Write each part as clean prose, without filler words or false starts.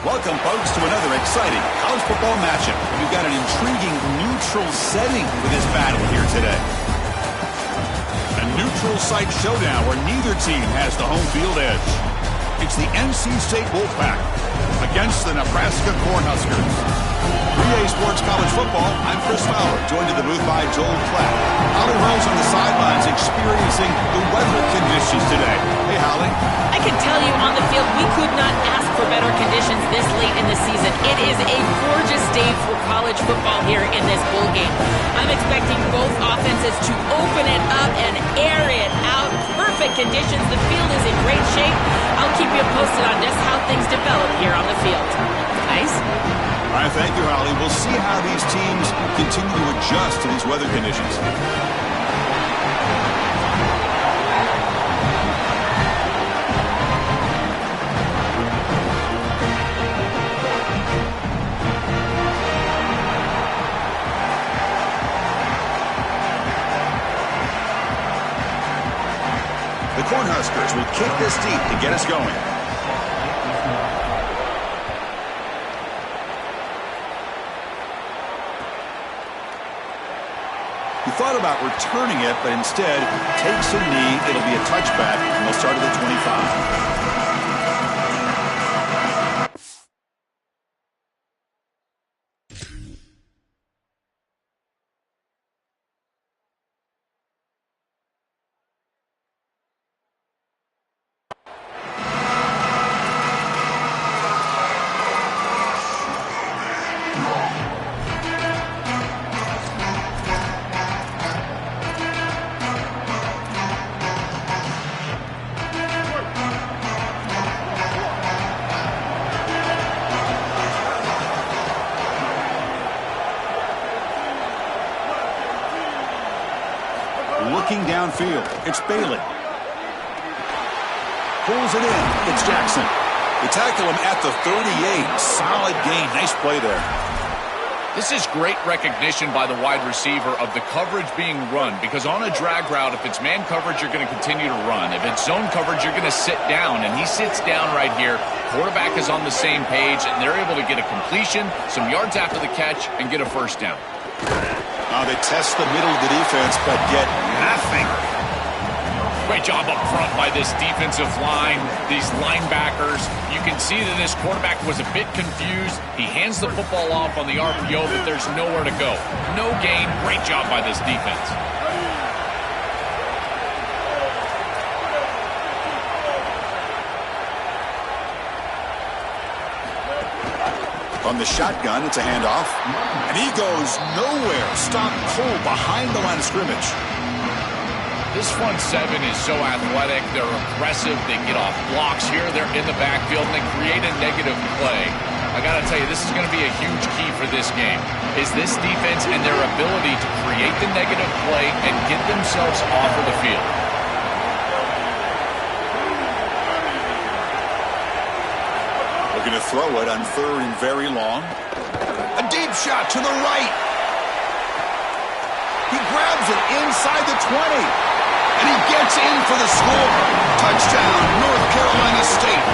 Welcome, folks, to another exciting college football matchup. We've got an intriguing neutral setting for this battle here today. A neutral site showdown where neither team has the home field edge. It's the NC State Wolfpack against the Nebraska Cornhuskers. 3A Sports College Football, I'm Chris Fowler, joined in the booth by Joel Klatt. Holly Rose on the sidelines experiencing the weather conditions today. Hey, Holly. I can tell you on the field, we could not ask for better conditions this late in the season. It is a gorgeous day for college football here in this bowl game. I'm expecting both offenses to open it up and air it out. Perfect conditions. The field is in great shape. I'll keep you posted on just how things develop here on the field. Nice. All right, thank you, Holly. We'll see how these teams continue to adjust to these weather conditions. The Cornhuskers will kick this deep to get us going. He thought about returning it, but instead takes a knee. It'll be a touchback, and they'll start at the 25. Looking downfield, it's Bailey. Pulls it in, it's Jackson. They tackle him at the 38. Solid gain, nice play there. This is great recognition by the wide receiver of the coverage being run, because on a drag route, if it's man coverage, you're going to continue to run. If it's zone coverage, you're going to sit down, and he sits down right here. Quarterback is on the same page, and they're able to get a completion, some yards after the catch, and get a first down. They test the middle of the defense, but get nothing. Great job up front by this defensive line, these linebackers. You can see that this quarterback was a bit confused. He hands the football off on the RPO, but there's nowhere to go. No gain. Great job by this defense. On the shotgun, it's a handoff. And he goes nowhere. Stop cold behind the line of scrimmage. This front seven is so athletic. They're aggressive. They get off blocks here. They're in the backfield, and they create a negative play. I got to tell you, this is going to be a huge key for this game, is this defense and their ability to create the negative play and get themselves off of the field. Going to throw it on third and very long. A deep shot to the right. He grabs it inside the 20. And he gets in for the score. Touchdown, North Carolina State.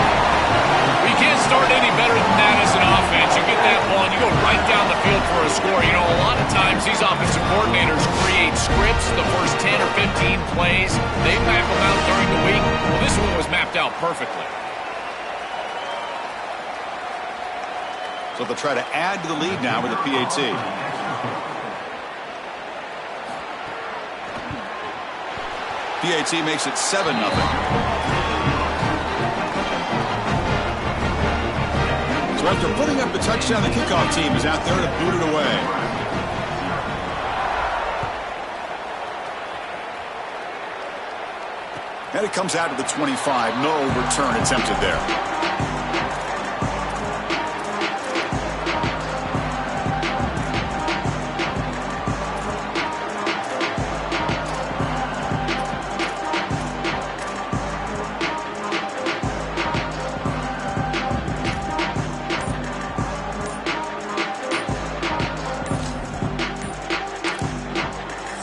We can't start any better than that as an offense. You get that ball and you go right down the field for a score. You know, a lot of times these offensive coordinators create scripts, the first 10 or 15 plays. They map them out during the week. Well, this one was mapped out perfectly. So they'll try to add to the lead now with a PAT. PAT makes it 7-0. So after putting up the touchdown, the kickoff team is out there to boot it away. And it comes out to the 25. No return attempted there.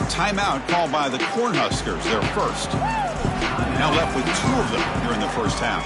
Timeout called by the Cornhuskers, their first. Now left with 2 of them here in the first half.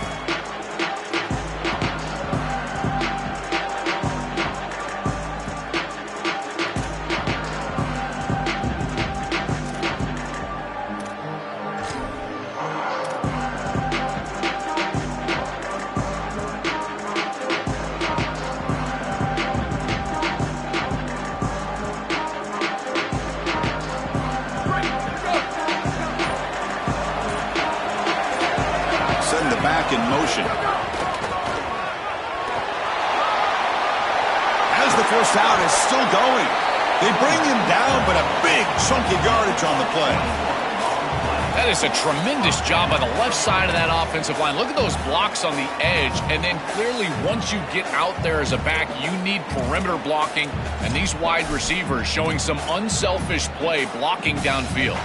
forced out is still going. They bring him down, but a big chunky yardage on the play. That is a tremendous job on the left side of that offensive line. Look at those blocks on the edge, and then clearly once you get out there as a back, you need perimeter blocking, and these wide receivers showing some unselfish play blocking downfield.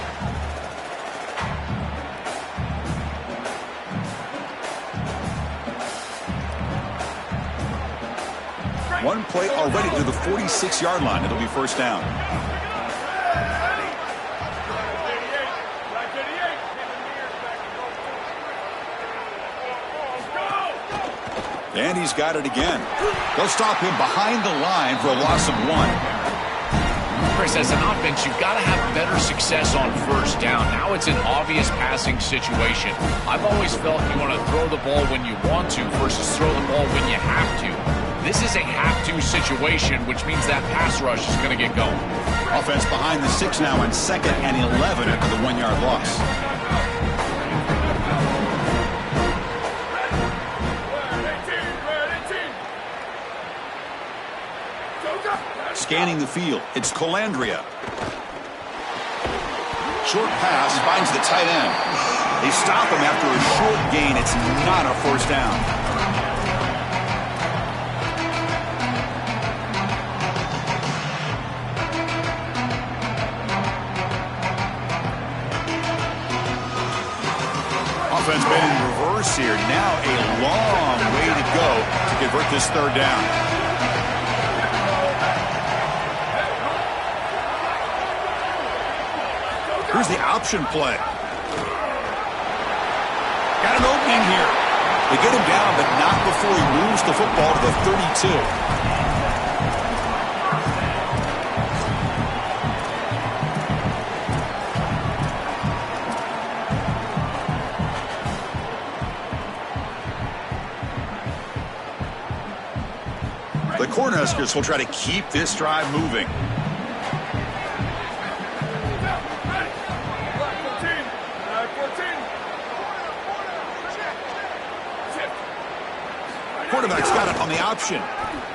One play already to the 46-yard line. It'll be first down. And he's got it again. They'll stop him behind the line for a loss of 1. Chris, as an offense, you've got to have better success on first down. Now it's an obvious passing situation. I've always felt you want to throw the ball when you want to versus throw the ball when you have to. This is a have-to situation, which means that pass rush is going to get going. Offense behind the 6 now on 2nd and 11 after the 1-yard loss. Scanning the field, it's Colandrea. Short pass finds the tight end. They stop him after a short gain. It's not a first down. Offense been in reverse here. Now a long way to go to convert this third down. Here's the option play. Got an opening here. They get him down, but not before he moves the football to the 32. The Cornhuskers will try to keep this drive moving. Quarterback's got it on the option.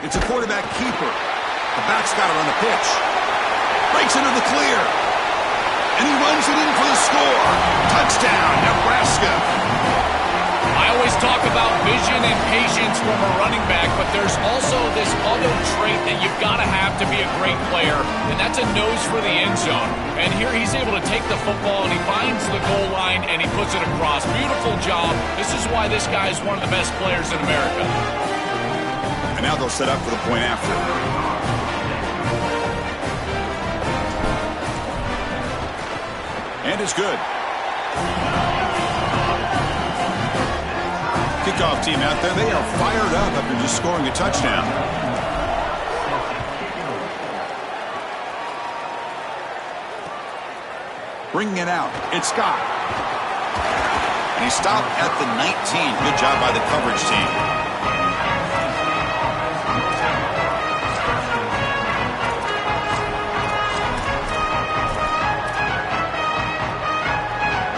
It's a quarterback keeper. The back's got it on the pitch. Breaks into the clear. And he runs it in for the score. Touchdown, Nebraska. I always talk about vision and patience from a running back, but there's also this other trait that you've got to have to be a great player, and that's a nose for the end zone. And here he's able to take the football, and he finds the goal line, and he puts it across. Beautiful job. This is why this guy is one of the best players in America. And now they'll set up for the point after. And it's good. Kickoff team out there, they are fired up after just scoring a touchdown. Bringing it out, it's Scott. And he stopped at the 19. Good job by the coverage team.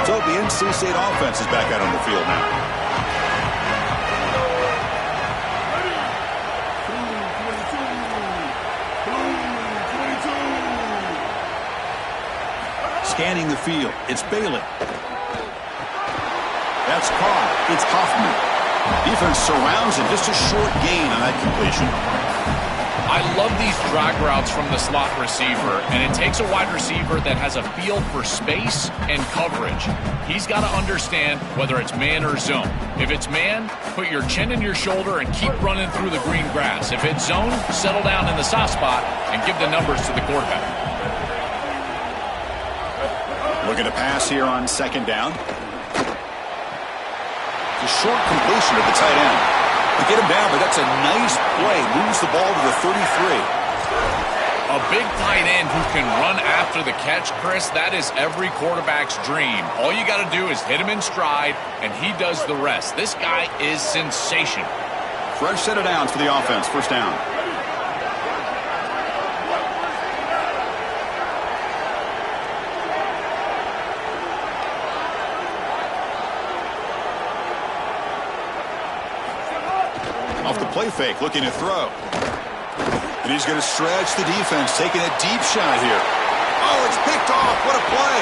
So the NC State offense is back out on the field now. Scanning the field, it's Bailey. That's caught. It's Hoffman. Defense surrounds him. Just a short gain on that completion. I love these drag routes from the slot receiver, and it takes a wide receiver that has a feel for space and coverage. He's got to understand whether it's man or zone. If it's man, put your chin in your shoulder and keep running through the green grass. If it's zone, settle down in the soft spot and give the numbers to the quarterback. Looking to pass here on 2nd down. It's a short completion to the tight end. They get him down, but that's a nice play. Moves the ball to the 33. A big tight end who can run after the catch, Chris, that is every quarterback's dream. All you got to do is hit him in stride, and he does the rest. This guy is sensational. Fresh set of downs for the offense. First down. Off the play fake, looking to throw. And he's going to stretch the defense, taking a deep shot here. Oh, it's picked off. What a play.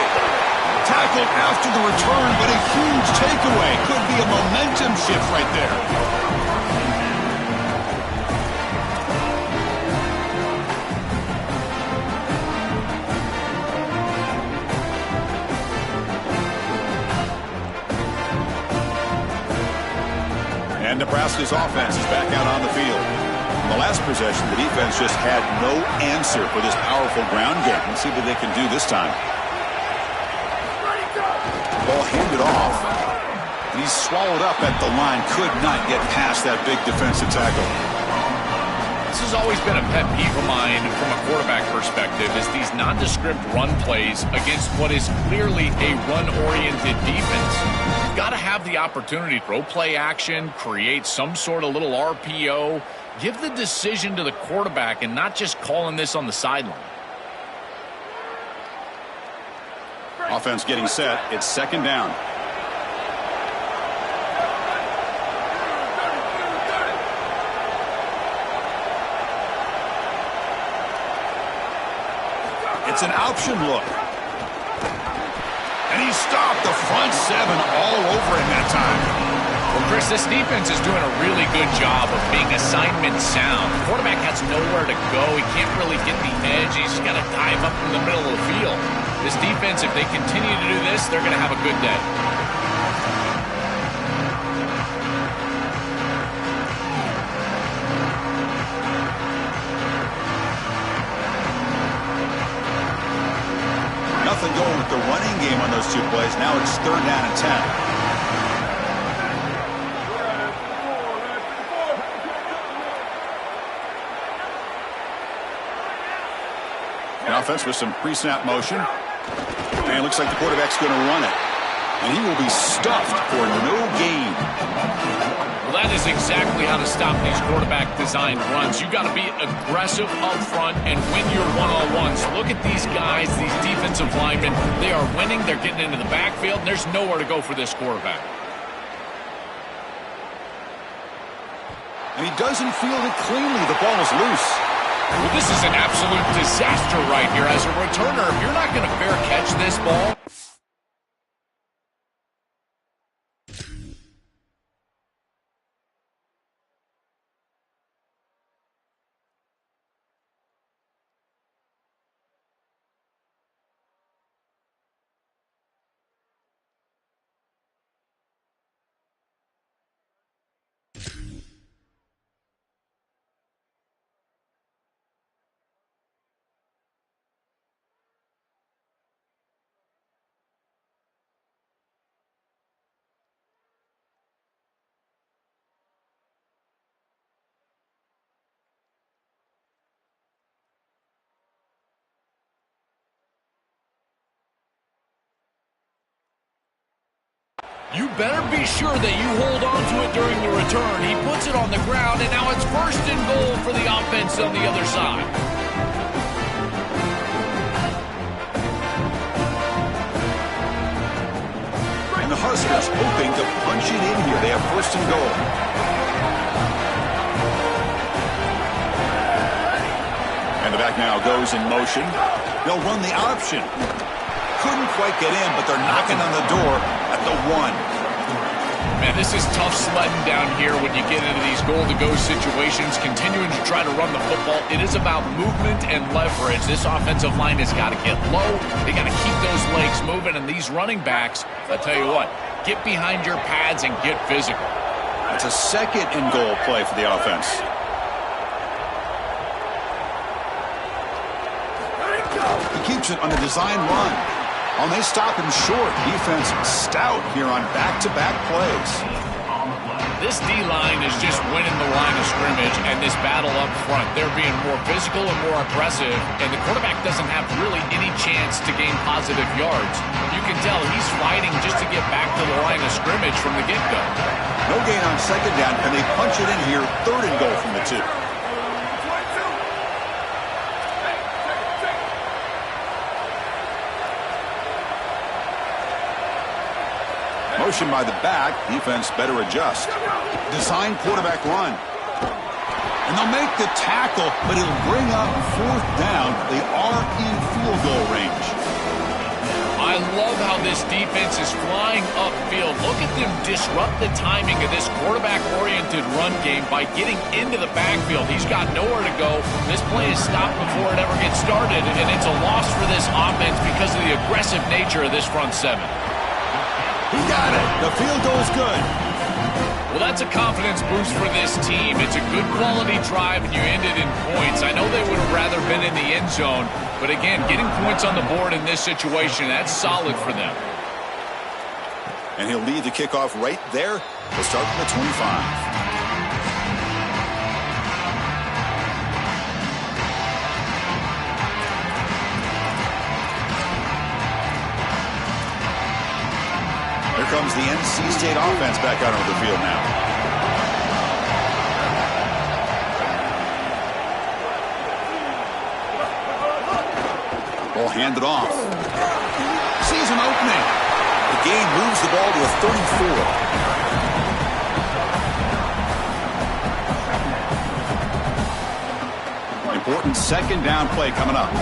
Tackled after the return, but a huge takeaway. Could be a momentum shift right there. And Nebraska's offense is back out on the field. In the last possession, the defense just had no answer for this powerful ground game. Let's see what they can do this time. Ball handed off. And he's swallowed up at the line. Could not get past that big defensive tackle. This has always been a pet peeve of mine from a quarterback perspective, is these nondescript run plays against what is clearly a run-oriented defense. You've got to have the opportunity to throw play action, create some sort of little RPO, give the decision to the quarterback and not just calling this on the sideline. Offense getting set. It's second down. It's an option look. And he stopped the front seven all over him that time. Well, Chris, this defense is doing a really good job of being assignment sound. The quarterback has nowhere to go. He can't really get the edge. He's got to dive up in the middle of the field. This defense, if they continue to do this, they're going to have a good day. Nothing going with the running game on those two plays. Now it's third down and 10. An offense with some pre-snap motion. And it looks like the quarterback's going to run it. And he will be stuffed for no gain. Well, that is exactly how to stop these quarterback-designed runs. You've got to be aggressive up front and win your one-on-ones. Look at these guys, these defensive linemen. They are winning. They're getting into the backfield, and there's nowhere to go for this quarterback. And he doesn't field it cleanly. The ball is loose. Well, this is an absolute disaster right here. As a returner, if you're not going to fair catch this ball, you better be sure that you hold on to it during the return. He puts it on the ground, and now it's first and goal for the offense on the other side. And the Huskers hoping to punch it in here. They have first and goal. And the back now goes in motion. They'll run the option. Couldn't quite get in, but they're knocking on the door at the 1. Man, this is tough sledding down here when you get into these goal-to-go situations, continuing to try to run the football. It is about movement and leverage. This offensive line has got to get low. They got to keep those legs moving, and these running backs, I tell you what, get behind your pads and get physical. It's a second and goal play for the offense. He keeps it on the design run. And they stop him short. Defense stout here on back-to-back plays. This D-line is just winning the line of scrimmage and this battle up front. They're being more physical and more aggressive, and the quarterback doesn't have really any chance to gain positive yards. You can tell he's fighting just to get back to the line of scrimmage from the get-go. No gain on second down, and they punch it in here. Third and goal from the 2. Motion by the back. Defense better adjust. Design quarterback run. And they'll make the tackle, but it'll bring up fourth down. They are in field goal range. I love how this defense is flying upfield. Look at them disrupt the timing of this quarterback-oriented run game by getting into the backfield. He's got nowhere to go. This play is stopped before it ever gets started, and it's a loss for this offense because of the aggressive nature of this front seven. He got it. The field goal is good. Well, that's a confidence boost for this team. It's a good quality drive, and you ended in points. I know they would have rather been in the end zone, but again, getting points on the board in this situation, that's solid for them. And he'll lead the kickoff right there. We'll start from the 25. Here comes the NC State offense back out onto the field now. Ball handed off. Sees an opening. The game moves the ball to a 34. Important second down play coming up.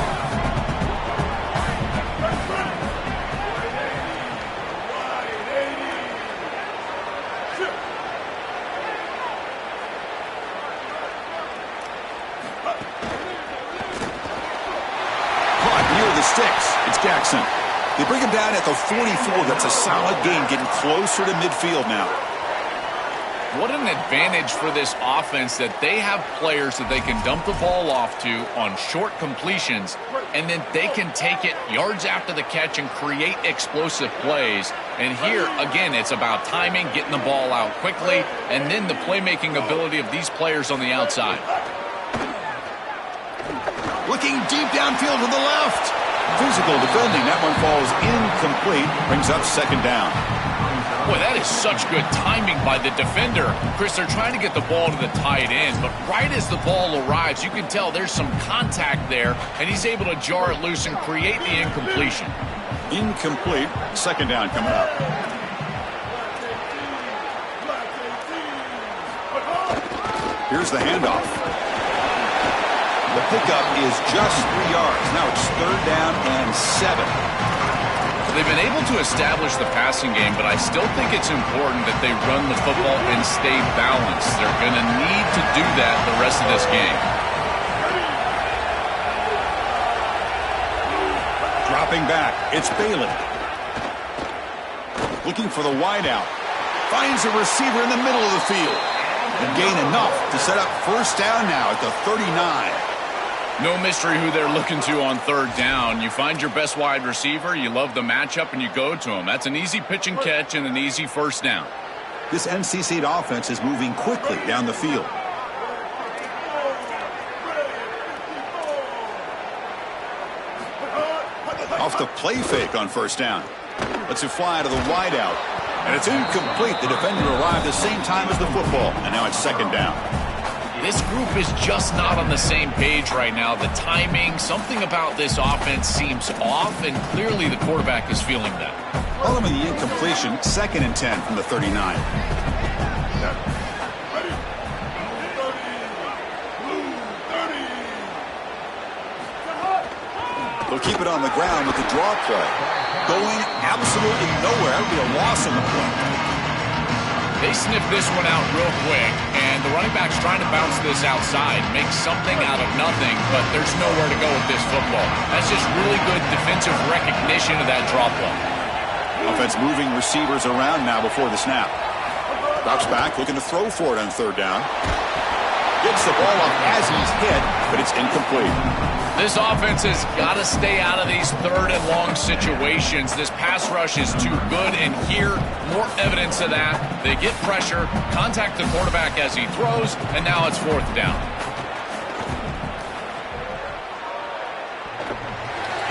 Sticks. It's Jackson. They bring him down at the 44. That's a solid gain, getting closer to midfield now. What an advantage for this offense that they have players that they can dump the ball off to on short completions, and then they can take it yards after the catch and create explosive plays. And here, again, it's about timing, getting the ball out quickly, and then the playmaking ability of these players on the outside. Looking deep downfield to the left. Physical defending. That one falls incomplete. Brings up second down. Boy, that is such good timing by the defender. Chris, they're trying to get the ball to the tight end, but right as the ball arrives, you can tell there's some contact there, and he's able to jar it loose and create the incompletion. Incomplete. Second down coming up. Here's the handoff. The pickup is just 3 yards. Now it's third down and 7. They've been able to establish the passing game, but I still think it's important that they run the football and stay balanced. They're going to need to do that the rest of this game. Dropping back. It's Bailey. Looking for the wideout. Finds a receiver in the middle of the field. And gain enough to set up first down now at the 39. No mystery who they're looking to on third down. You find your best wide receiver, you love the matchup, and you go to him. That's an easy pitch and catch and an easy first down. This NC State offense is moving quickly down the field. Off the play fake on first down. Lets it fly to the wideout. And it's incomplete. The defender arrived the same time as the football. And now it's second down. This group is just not on the same page right now. The timing, something about this offense seems off, and clearly the quarterback is feeling that. Following the incompletion, second and 10 from the 39. They'll keep it on the ground with the draw play. Going absolutely nowhere. That would be a loss on the play. They sniff this one out real quick, and the running back's trying to bounce this outside, make something out of nothing, but there's nowhere to go with this football. That's just really good defensive recognition of that draw play. Offense moving receivers around now before the snap. Drops back, looking to throw for it on third down. Gets the ball off as he's hit, but it's incomplete. This offense has got to stay out of these third and long situations. This pass rush is too good, and here, more evidence of that. They get pressure, contact the quarterback as he throws, and now it's fourth down.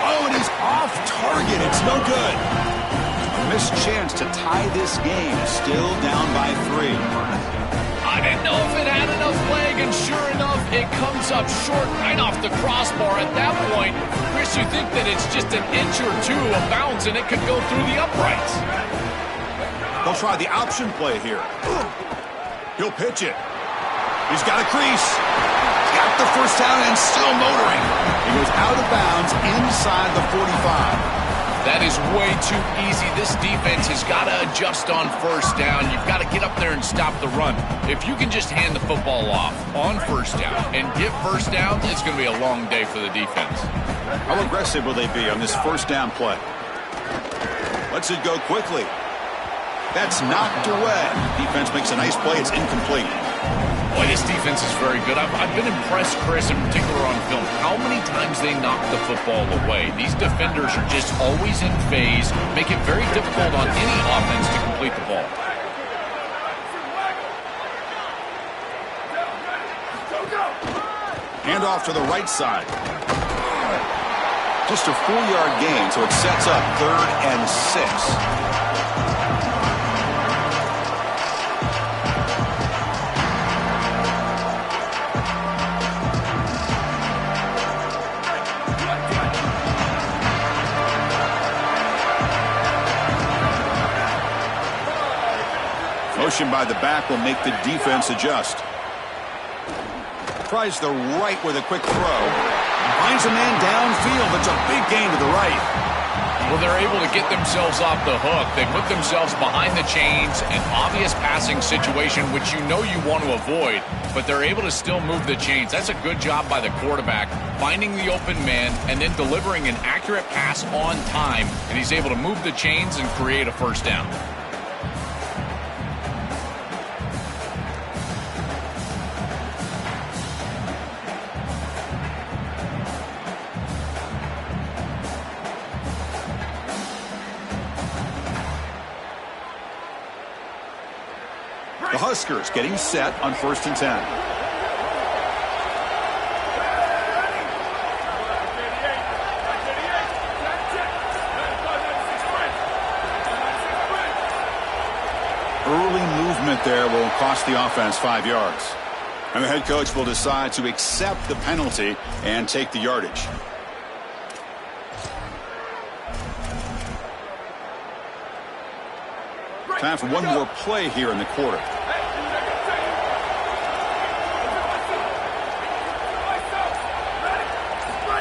Oh, and he's off target. It's no good. A missed chance to tie this game. Still down by 3. I didn't know if it had enough leg, and sure enough, it comes up short right off the crossbar. At that point, Chris, you think that it's just an inch or two of bounds, and it could go through the uprights. They'll try the option play here. He'll pitch it. He's got a crease. the first down and still motoring. He goes out of bounds inside the 45. That is way too easy. This defense has got to adjust on first down. You've got to get up there and stop the run. If you can just hand the football off on first down and get first downs, it's going to be a long day for the defense. How aggressive will they be on this first down play? Lets it go quickly. That's knocked away. Defense makes a nice play. It's incomplete. Boy, this defense is very good. I've been impressed, Chris, in particular on film, how many times they knock the football away. These defenders are just always in phase, make it very difficult on any offense to complete the ball. Hand off to the right side. Just a 4-yard gain, so it sets up 3rd and 6. Motion by the back will make the defense adjust. Tries the right with a quick throw. Finds a man downfield. It's a big gain to the right. Well, they're able to get themselves off the hook. They put themselves behind the chains, an obvious passing situation, which you know you want to avoid, but they're able to still move the chains. That's a good job by the quarterback, finding the open man and then delivering an accurate pass on time, and he's able to move the chains and create a first down. The Huskers getting set on 1st and 10. Early movement there will cost the offense 5 yards. And the head coach will decide to accept the penalty and take the yardage. Time for one more play here in the quarter.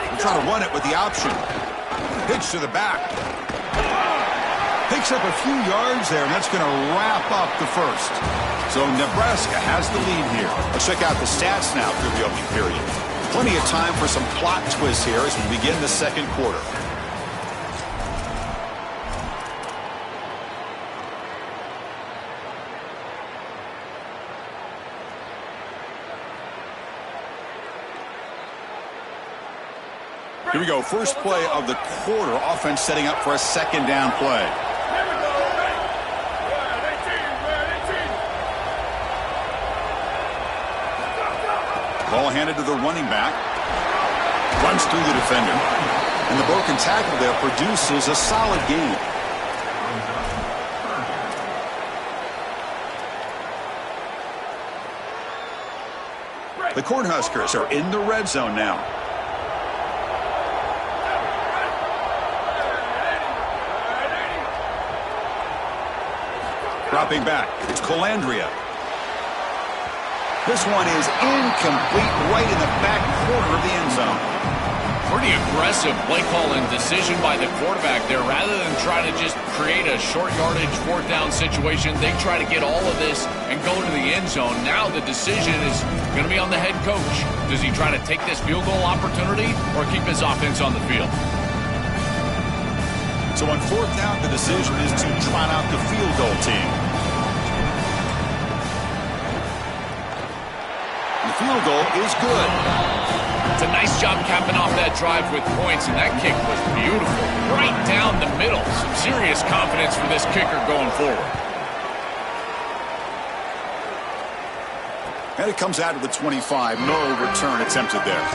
We'll try to run it with the option. Pitch to the back. Picks up a few yards there, and that's going to wrap up the first. So Nebraska has the lead here. Let's check out the stats now through the opening period. Plenty of time for some plot twists here as we begin the second quarter. Here we go. First play of the quarter. Offense setting up for a second down play. Ball handed to the running back. Runs through the defender. And the broken tackle there produces a solid gain. The Cornhuskers are in the red zone now. Dropping back, it's Colandrea. This one is incomplete, right in the back corner of the end zone. Pretty aggressive play call and decision by the quarterback there. Rather than try to just create a short yardage 4th down situation, they try to get all of this and go to the end zone. Now the decision is going to be on the head coach. Does he try to take this field goal opportunity or keep his offense on the field? So on 4th down, the decision is to trot out the field goal team. The field goal is good. It's a nice job capping off that drive with points, and that kick was beautiful. Right down the middle. Some serious confidence for this kicker going forward. And it comes out of the 25. No return attempted there.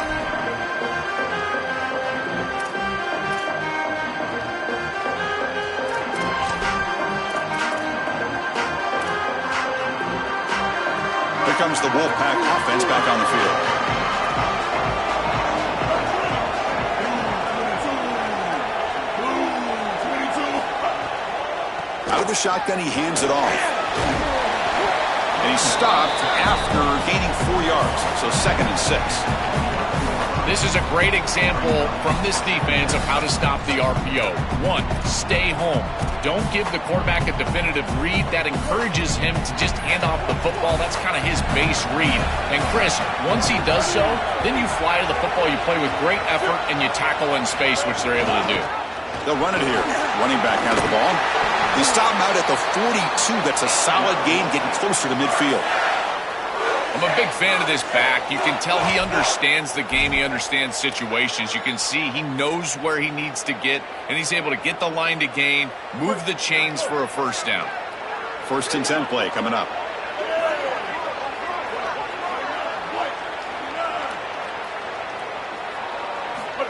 Here comes the Wolfpack offense back on the field. Out of the shotgun, he hands it off. And he's stopped after gaining 4 yards. downs, so 2nd and 6. This is a great example from this defense of how to stop the RPO. 1, stay home. Don't give the quarterback a definitive read. That encourages him to just hand off the football. That's kind of his base read. And Chris, once he does so, then you fly to the football. You play with great effort, and you tackle in space, which they're able to do. They'll run it here. Running back has the ball. They stop him out at the 42. That's a solid gain, getting closer to midfield. I'm a big fan of this back. You can tell he understands the game. He understands situations. You can see he knows where he needs to get, and he's able to get the line to gain, move the chains for a first down. 1st and 10 play coming up.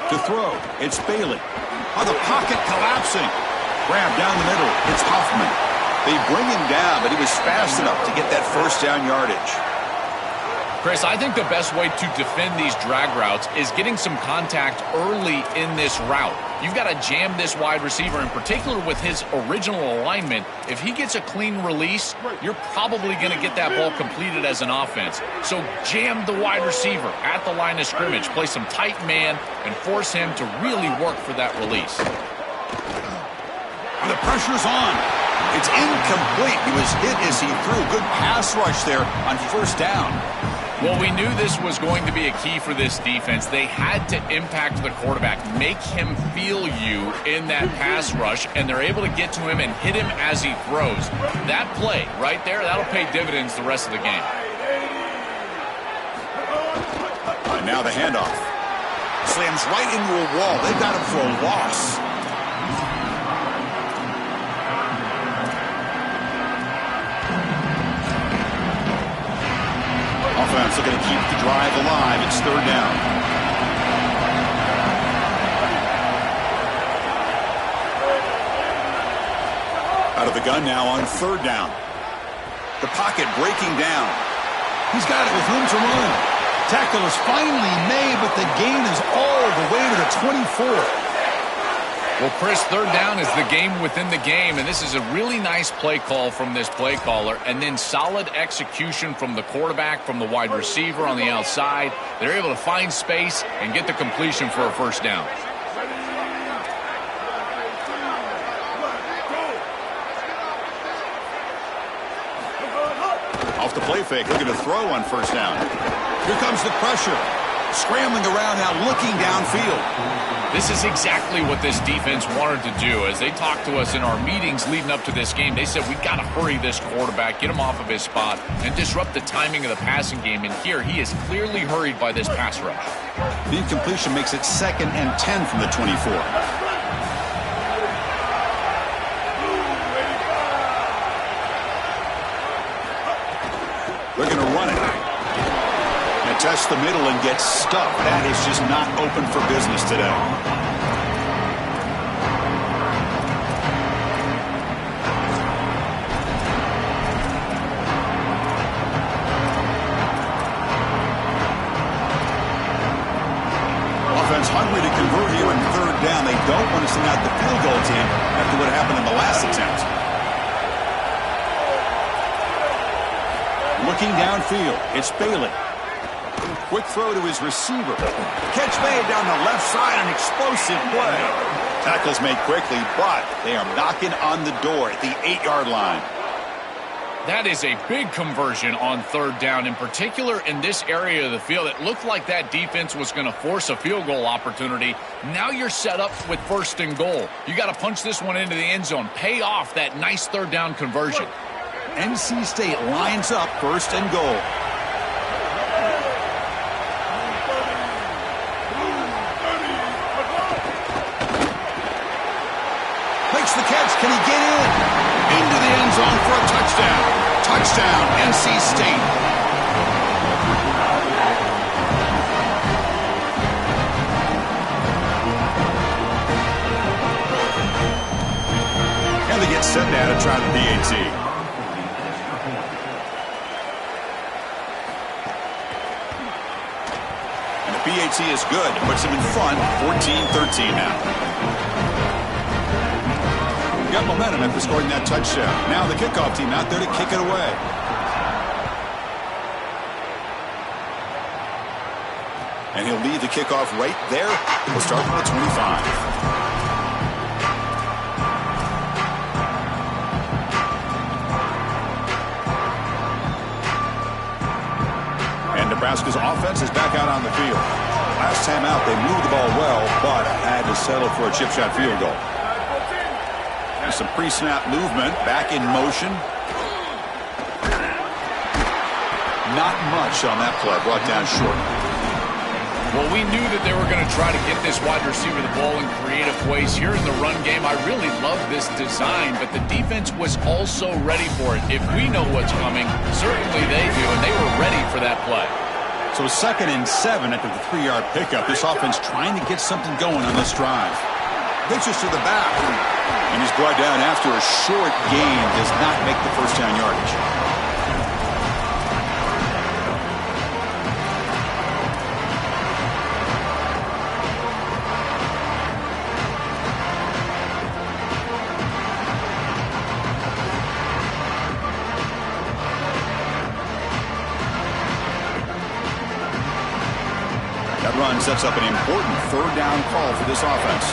To throw, it's Bailey. Oh, the pocket collapsing. Grab down the middle. It's Huffman. They bring him down, but he was fast enough to get that first down yardage. Chris, I think the best way to defend these drag routes is getting some contact early in this route. You've got to jam this wide receiver, in particular with his original alignment. If he gets a clean release, you're probably going to get that ball completed as an offense. So jam the wide receiver at the line of scrimmage, play some tight man, and force him to really work for that release. The pressure's on. It's incomplete. He was hit as he threw. Good pass rush there on first down. Well, we knew this was going to be a key for this defense. They had to impact the quarterback, make him feel you in that pass rush, and they're able to get to him and hit him as he throws. That play right there, that'll pay dividends the rest of the game. And now the handoff. Slams right into a wall. They got him for a loss. Offense looking to keep the drive alive. It's 3rd down. Out of the gun now on 3rd down. The pocket breaking down. He's got it with room to run. Tackle is finally made, but the gain is all the way to the 24. Well, Chris, 3rd down is the game within the game, and this is a really nice play call from this play caller, and then solid execution from the quarterback, from the wide receiver on the outside. They're able to find space and get the completion for a first down. Off the play fake, looking to throw on first down. Here comes the pressure. Scrambling around now, looking downfield. This is exactly what this defense wanted to do. As they talked to us in our meetings leading up to this game, they said, we've got to hurry this quarterback, get him off of his spot, and disrupt the timing of the passing game. And here, he is clearly hurried by this pass rush. The incompletion makes it 2nd and 10 from the 24. They're going to run it. And test the middle and get stuck. That is just not open for business today. Offense hungry to convert here in 3rd down. They don't want to send out the field goal team after what happened in the last attempt. Looking downfield, it's Bailey. Quick throw to his receiver. Catch made down the left side, an explosive play. Tackles made quickly, but they are knocking on the door at the 8-yard line. That is a big conversion on 3rd down, in particular in this area of the field. It looked like that defense was going to force a field goal opportunity. Now you're set up with 1st and goal. You got to punch this one into the end zone. Pay off that nice 3rd down conversion. NC State lines up 1st and goal. Makes the catch. Can he get in? Into the end zone for a touchdown. Touchdown, NC State. And they get set now to try the PAT. PAT is good. Puts him in front, 14-13 now. Got momentum after scoring that touchdown. Now the kickoff team out there to kick it away. And he'll lead the kickoff right there. We'll start from the 25. And Nebraska's offense is back out on the field. Last time out, they moved the ball well, but had to settle for a chip shot field goal. There's some pre-snap movement, back in motion. Not much on that play, brought down short. Well, we knew that they were going to try to get this wide receiver the ball in creative ways here in the run game. I really love this design, but the defense was also ready for it. If we know what's coming, certainly they do, and they were ready for that play. So 2nd and 7 after the 3-yard pickup. This offense trying to get something going on this drive. Pitches to the back, and he's brought down after a short gain. Does not make the first down yardage. That run sets up an important 3rd down call for this offense.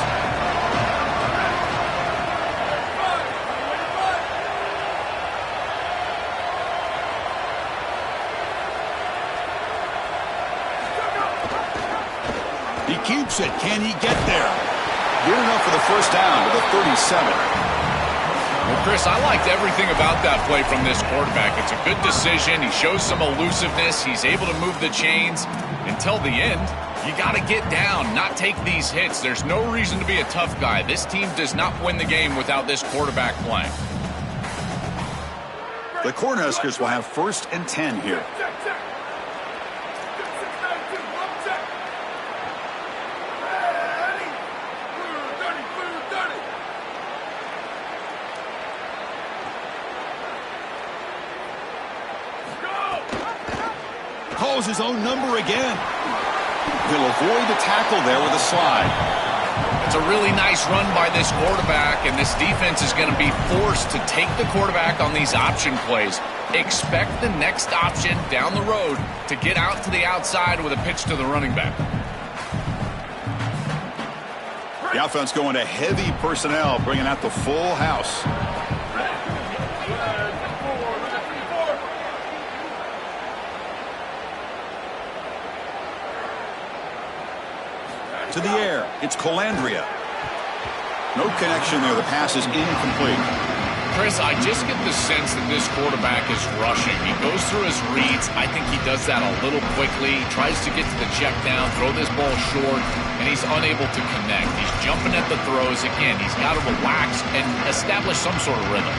He keeps it. Can he get there? Good enough for the first down to the 37. Well, Chris, I liked everything about that play from this quarterback. It's a good decision. He shows some elusiveness. He's able to move the chains. Until the end, you got to get down, not take these hits. There's no reason to be a tough guy. This team does not win the game without this quarterback playing. The Cornhuskers will have 1st and 10 here. Calls his own number again. He'll avoid the tackle there with a slide. It's a really nice run by this quarterback, and this defense is going to be forced to take the quarterback on these option plays. Expect the next option down the road to get out to the outside with a pitch to the running back. The offense going to heavy personnel, bringing out the full house. To the air, it's Colandrea. No connection there. The pass is incomplete. Chris, I just get the sense that this quarterback is rushing. He goes through his reads. I think he does that a little quickly. He tries to get to the check down, throw this ball short, and he's unable to connect. He's jumping at the throws. Again, he's got to relax and establish some sort of rhythm.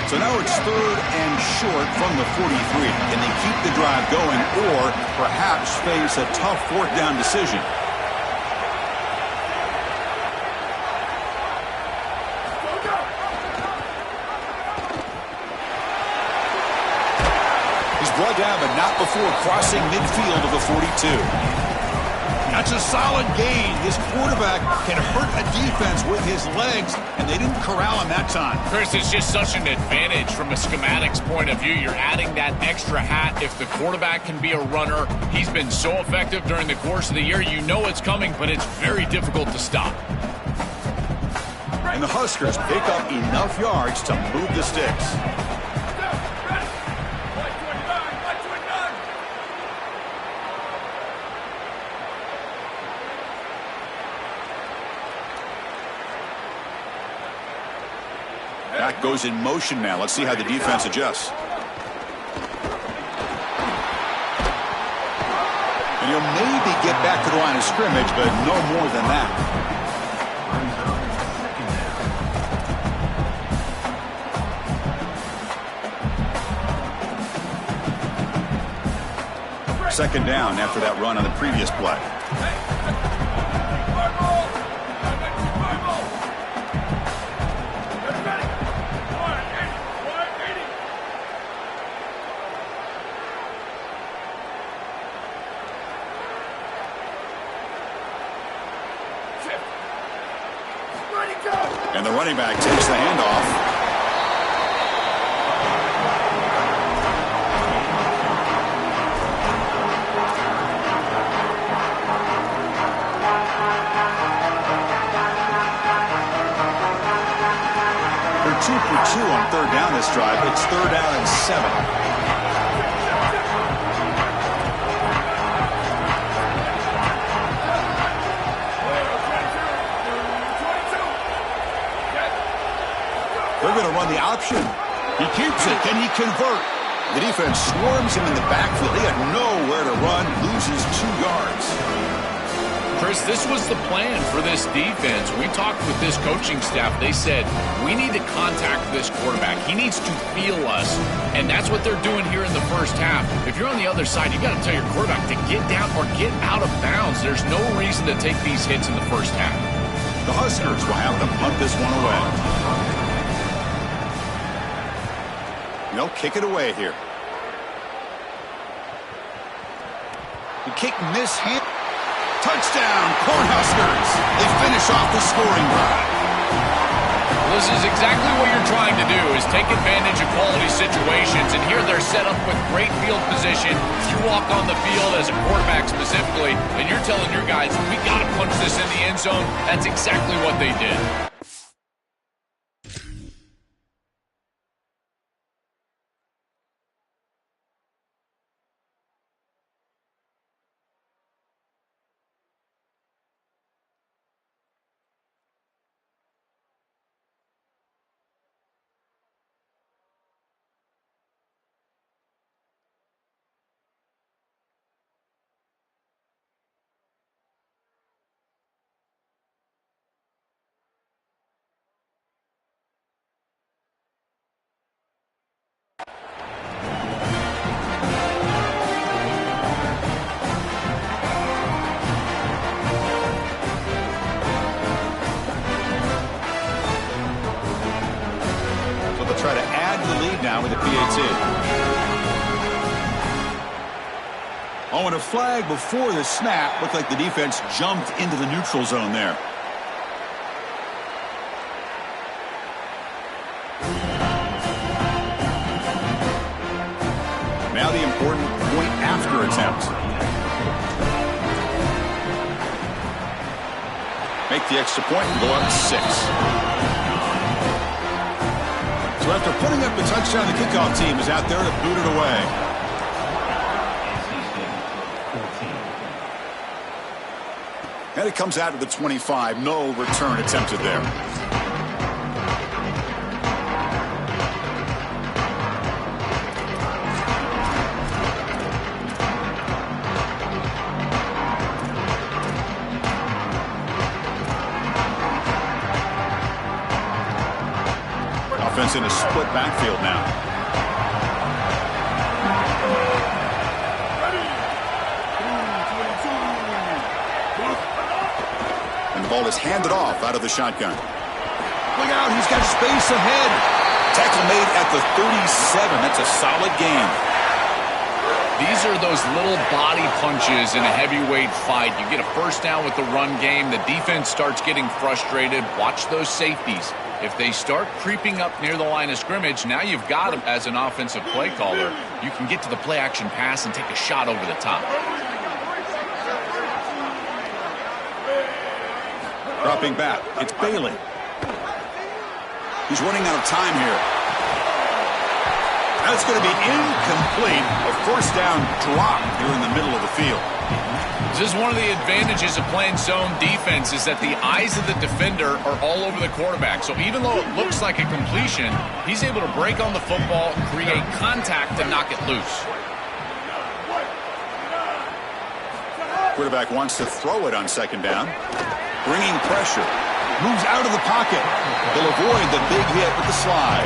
So now it's 3rd and short from the 43. Can they keep the drive going or perhaps face a tough 4th down decision? He's brought down, but not before crossing midfield of the 42. That's a solid gain. This quarterback can hurt a defense with his legs, and they didn't corral him that time. Chris, it's just such an advantage from a schematics point of view. You're adding that extra hat. If the quarterback can be a runner, he's been so effective during the course of the year. You know it's coming, but it's very difficult to stop. And the Huskers pick up enough yards to move the sticks. Back goes in motion now. Let's see how the defense adjusts. And he'll maybe get back to the line of scrimmage, but no more than that. Second down after that run on the previous play. Ready, go! And the running back takes the handoff. They're 2 for 2 on third down this drive. It's third down and 7. They're going to run the option. He keeps it. Can he convert? The defense swarms him in the backfield. He had nowhere to run. Loses 2 yards. Chris, this was the plan for this defense. We talked with this coaching staff. They said, we need to contact this quarterback. He needs to feel us. And that's what they're doing here in the first half. If you're on the other side, you got to tell your quarterback to get down or get out of bounds. There's no reason to take these hits in the first half. The Huskers will have to punt this one away. They'll kick it away here. The kick mishand. Touchdown, Cornhuskers. They finish off the scoring drive. This is exactly what you're trying to do, is take advantage of quality situations. And here they're set up with great field position. You walk on the field as a quarterback specifically, and you're telling your guys, we got to punch this in the end zone. That's exactly what they did. Try to add to the lead now with the PAT. Oh, and a flag before the snap. Looked like the defense jumped into the neutral zone there. Now the important point after attempt. Make the extra point and go up 6. So after putting up a touchdown, the kickoff team is out there to boot it away. And it comes out to the 25. No return attempted there. Offense in a split backfield now. And the ball is handed off out of the shotgun. Look out, he's got space ahead. Tackle made at the 37. That's a solid gain. These are those little body punches in a heavyweight fight. You get a first down with the run game. The defense starts getting frustrated. Watch those safeties. If they start creeping up near the line of scrimmage, now you've got them as an offensive play caller. You can get to the play-action pass and take a shot over the top. Dropping back, it's Bailey. He's running out of time here. That's going to be incomplete. A first down drop here in the middle of the field. This is one of the advantages of playing zone defense, is that the eyes of the defender are all over the quarterback. So even though it looks like a completion, he's able to break on the football, create contact, and knock it loose. Quarterback wants to throw it on second down. Bringing pressure. Moves out of the pocket. They'll avoid the big hit with the slide.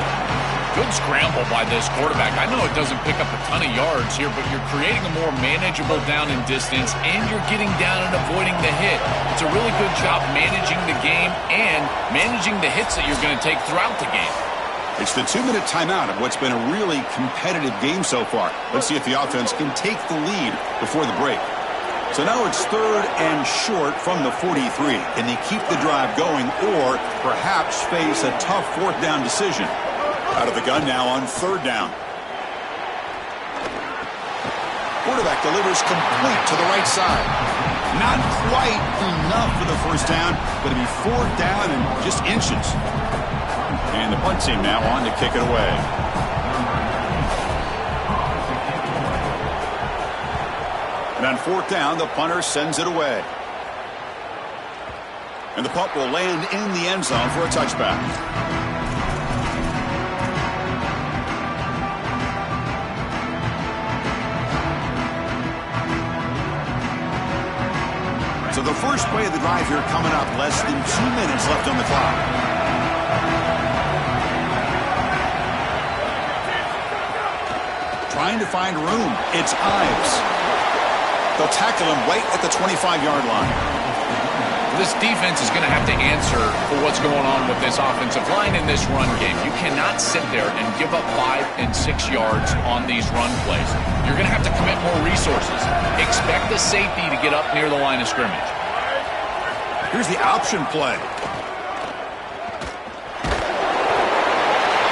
Good scramble by this quarterback. I know it doesn't pick up a ton of yards here, but you're creating a more manageable down and distance, and you're getting down and avoiding the hit. It's a really good job managing the game and managing the hits that you're going to take throughout the game. It's the 2-minute timeout of what's been a really competitive game so far. Let's see if the offense can take the lead before the break. So now it's 3rd and short from the 43. Can they keep the drive going or perhaps face a tough 4th down decision? Out of the gun now on 3rd down. Quarterback delivers complete to the right side. Not quite enough for the 1st down, but it'll be 4th down and just inches. And the punt team now on to kick it away. And on 4th down, the punter sends it away. And the punt will land in the end zone for a touchback. So the first play of the drive here coming up. Less than 2 minutes left on the clock. Trying to find room. It's Ives. They'll tackle him right at the 25-yard line. This defense is going to have to answer for what's going on with this offensive line in this run game. You cannot sit there and give up 5 and 6 yards on these run plays. You're going to have to commit more resources. Expect the safety to get up near the line of scrimmage. Here's the option play.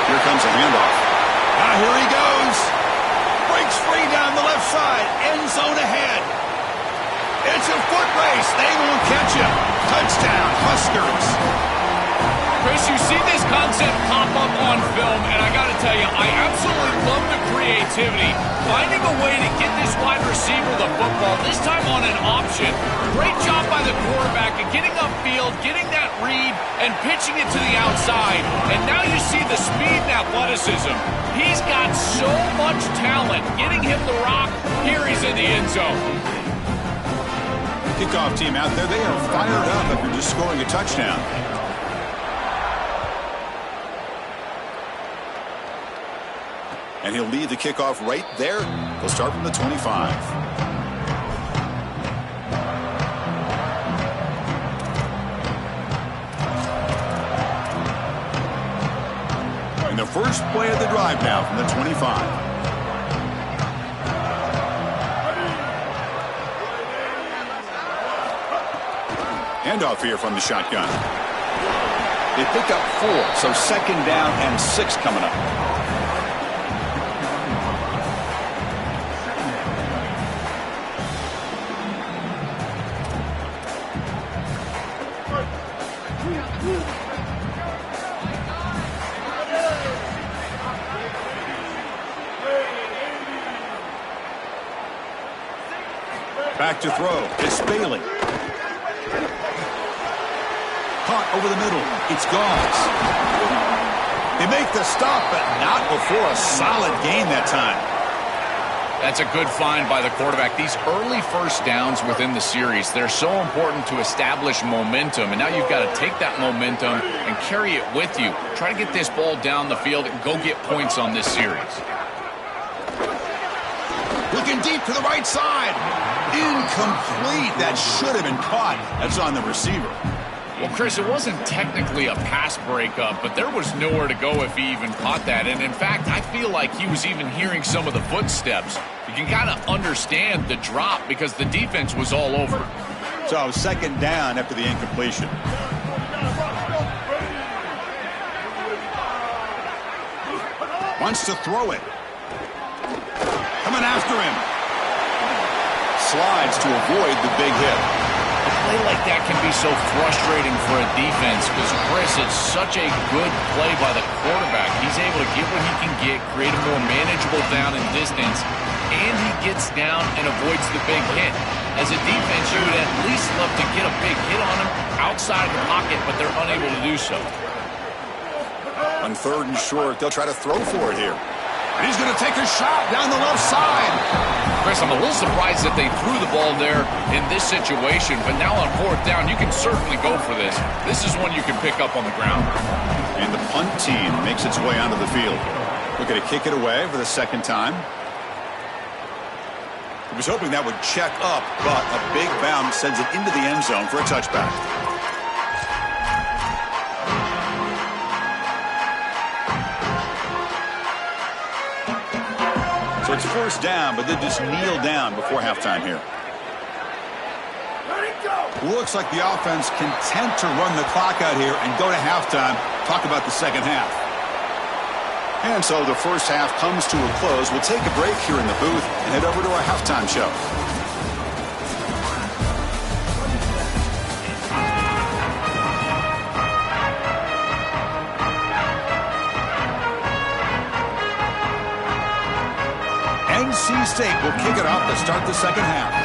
Here comes a handoff. Here he goes. Breaks free down the left side. End zone ahead. It's a foot race. They won't catch him. Touchdown, Huskers. Chris, you see this concept pop up on film, and I got to tell you, I absolutely love the creativity. Finding a way to get this wide receiver the football, this time on an option. Great job by the quarterback of getting upfield, getting that read, and pitching it to the outside. And now you see the speed and athleticism. He's got so much talent. Getting him the rock, here he's in the end zone. Kickoff team out there, they are fired up after just scoring a touchdown. And he'll lead the kickoff right there. They'll start from the 25. And the first play of the drive now from the 25. Handoff here from the shotgun. They pick up 4, so 2nd down and 6 coming up. Back to throw. It's Bailey. Caught over the middle. It's Gauze. They make the stop, but not before a solid gain that time. That's a good find by the quarterback. These early first downs within the series, they're so important to establish momentum. And now you've got to take that momentum and carry it with you. Try to get this ball down the field and go get points on this series. Looking deep to the right side. Incomplete. That should have been caught. That's on the receiver. Well, Chris, it wasn't technically a pass breakup, but there was nowhere to go if he even caught that. And, in fact, I feel like he was even hearing some of the footsteps. You can kind of understand the drop because the defense was all over. So, 2nd down after the incompletion. Wants to throw it. Coming after him. Slides to avoid the big hit. A play like that can be so frustrating for a defense because, Chris, it's such a good play by the quarterback. He's able to get what he can get, create a more manageable down and distance, and he gets down and avoids the big hit. As a defense, you would at least love to get a big hit on him outside of the pocket, but they're unable to do so. On 3rd and short, they'll try to throw for it here. And he's going to take a shot down the left side. Chris, I'm a little surprised that they threw the ball there in this situation, but now on 4th down, you can certainly go for this. This is one you can pick up on the ground. And the punt team makes its way onto the field. Looking to kick it away for the 2nd time. He was hoping that would check up, but a big bounce sends it into the end zone for a touchback. So it's 1st down, but they just kneel down before halftime here. Looks like the offense content to run the clock out here and go to halftime. Talk about the second half. And so the first half comes to a close. We'll take a break here in the booth and head over to our halftime show. NC State will kick it off to start the second half.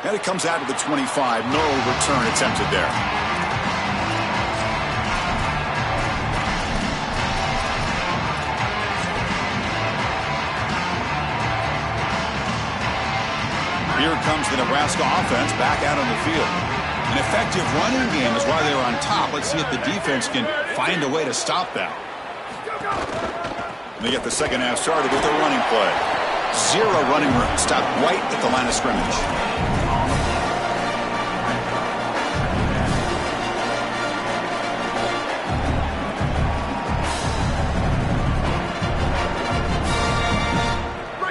And it comes out of the 25. No return attempted there. Here comes the Nebraska offense back out on the field. An effective running game is why they're on top. Let's see if the defense can find a way to stop that. They get the second half started with a running play. Zero running room. Stopped right at the line of scrimmage.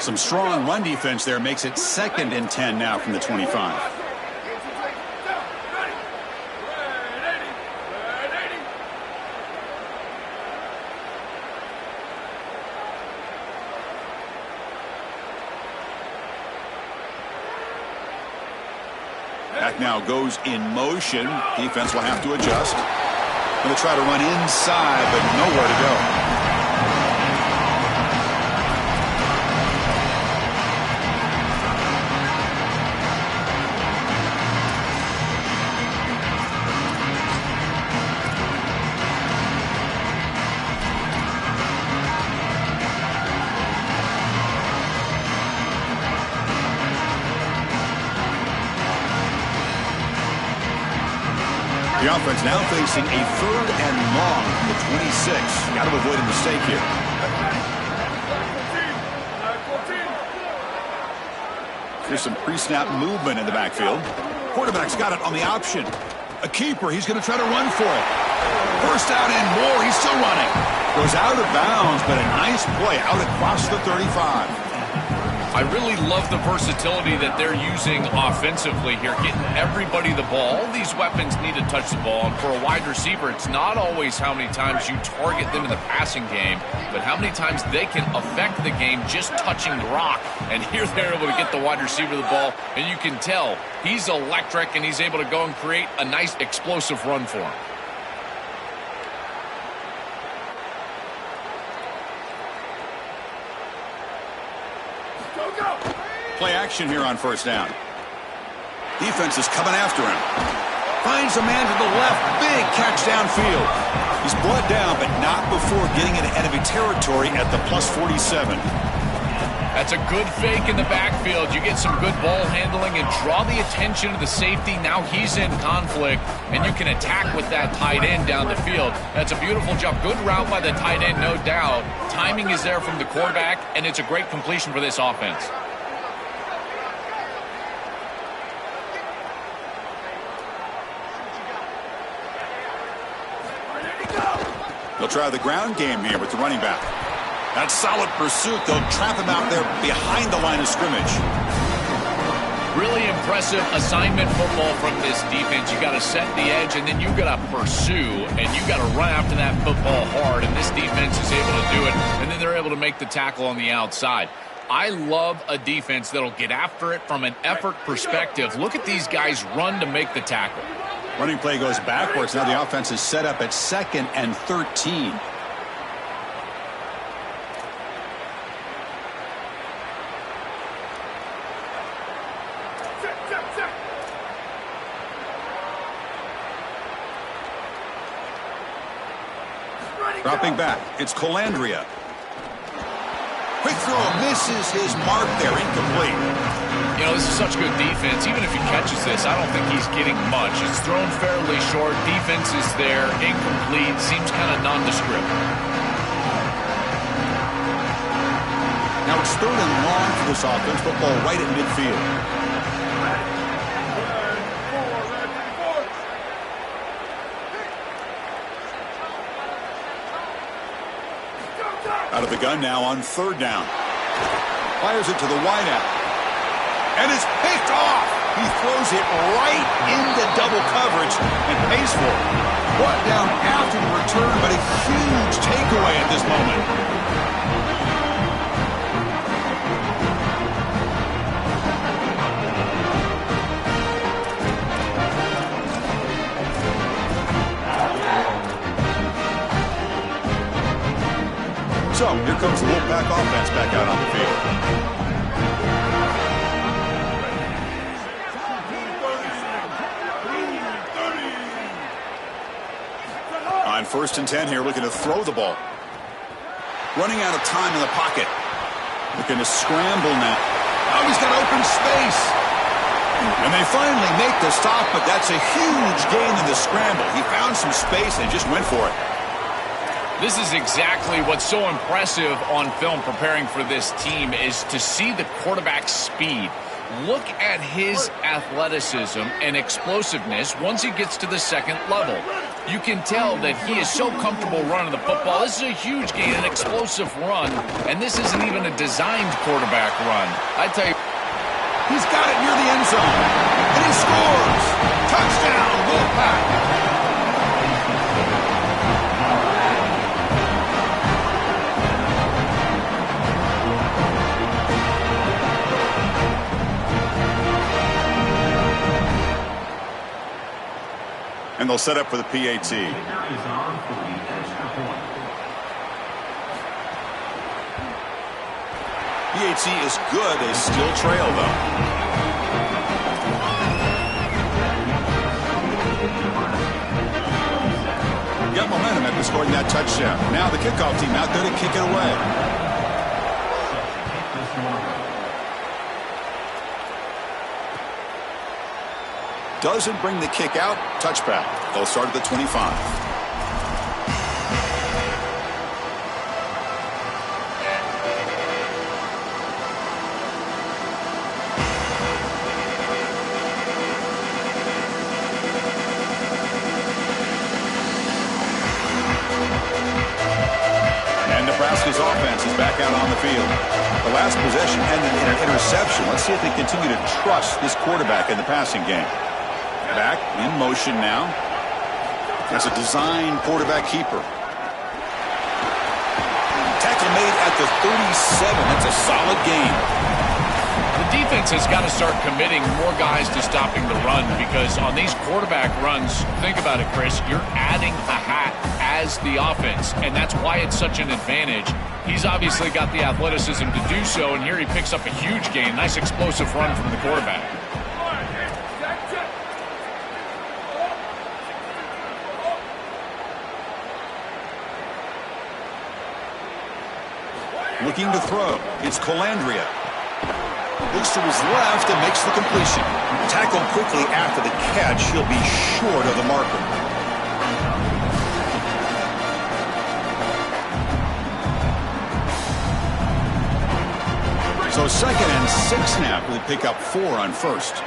Some strong run defense there makes it 2nd and 10 now from the 25. Back now goes in motion. Defense will have to adjust. Going to try to run inside, but nowhere to go. The offense now facing a 3rd and long from the 26. Got to avoid a mistake here. Here's some pre-snap movement in the backfield. Quarterback's got it on the option. A keeper. He's going to try to run for it. First out and more. He's still running. Goes out of bounds, but a nice play out across the 35. I really love the versatility that they're using offensively here, getting everybody the ball. All these weapons need to touch the ball, and for a wide receiver, it's not always how many times you target them in the passing game, but how many times they can affect the game just touching the rock. And here they're able to get the wide receiver the ball, and you can tell he's electric, and he's able to go and create a nice explosive run for him. Play action here on first down. Defense is coming after him. Finds a man to the left. Big catch downfield. He's brought down, but not before getting into enemy territory at the +47. That's a good fake in the backfield. You get some good ball handling and draw the attention of the safety. Now he's in conflict, and you can attack with that tight end down the field. That's a beautiful job. Good route by the tight end, no doubt. Timing is there from the quarterback, and it's a great completion for this offense. They'll try the ground game here with the running back. That's solid pursuit. They'll trap him out there behind the line of scrimmage. Really impressive assignment football from this defense. You got to set the edge, and then you got to pursue, and you got to run after that football hard, and this defense is able to do it, and then they're able to make the tackle on the outside. I love a defense that'll get after it from an effort perspective. Look at these guys run to make the tackle. Running play goes backwards. Now the offense is set up at 2nd and 13. Dropping back, it's Colandrea. Quick throw, misses his mark there, incomplete. You know, this is such good defense. Even if he catches this, I don't think he's getting much. It's thrown fairly short. Defense is there, incomplete, seems kind of nondescript. Now it's 3rd and long for this offense, football right at midfield. Out of the gun now on third down. Fires it to the wideout. And it's picked off. He throws it right into double coverage and pays for it. Brought down after the return, but a huge takeaway at this moment. So, here comes the Wolfpack offense back out on the field. On 1st and 10 here, looking to throw the ball. Running out of time in the pocket. Looking to scramble now. Oh, he's got open space. And they finally make the stop, but that's a huge gain in the scramble. He found some space and just went for it. This is exactly what's so impressive on film preparing for this team is to see the quarterback's speed. Look at his athleticism and explosiveness once he gets to the second level. You can tell that he is so comfortable running the football. This is a huge gain, an explosive run, and this isn't even a designed quarterback run. I tell you, he's got it near the end zone, and he scores. Touchdown, Wolfpack. And they'll set up for the PAT. PAT is good. They still trail, though. Got momentum after scoring that touchdown. Now the kickoff team out there to kick it away. Doesn't bring the kick out. Touchback. They'll start at the 25. And Nebraska's offense is back out on the field. The last possession ended in an interception. Let's see if they continue to trust this quarterback in the passing game. Back in motion now. That's a designed quarterback keeper. Tackle made at the 37. That's a solid gain. The defense has got to start committing more guys to stopping the run because on these quarterback runs, think about it, Chris, you're adding a hat as the offense, and that's why it's such an advantage. He's obviously got the athleticism to do so, and here he picks up a huge gain. Nice explosive run from the quarterback. Looking to throw. It's Colandrea. Looks to his left and makes the completion. Tackled quickly after the catch. He'll be short of the marker. So 2nd and 6 now. We pick up 4 on 1st.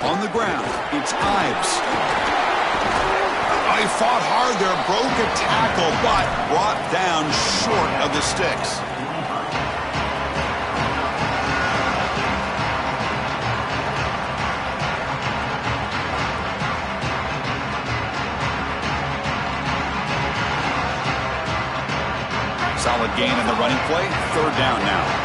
On the ground, it's Ives. Oh, he fought hard there, broke a tackle, but brought down short of the sticks. Solid gain in the running play. 3rd down now.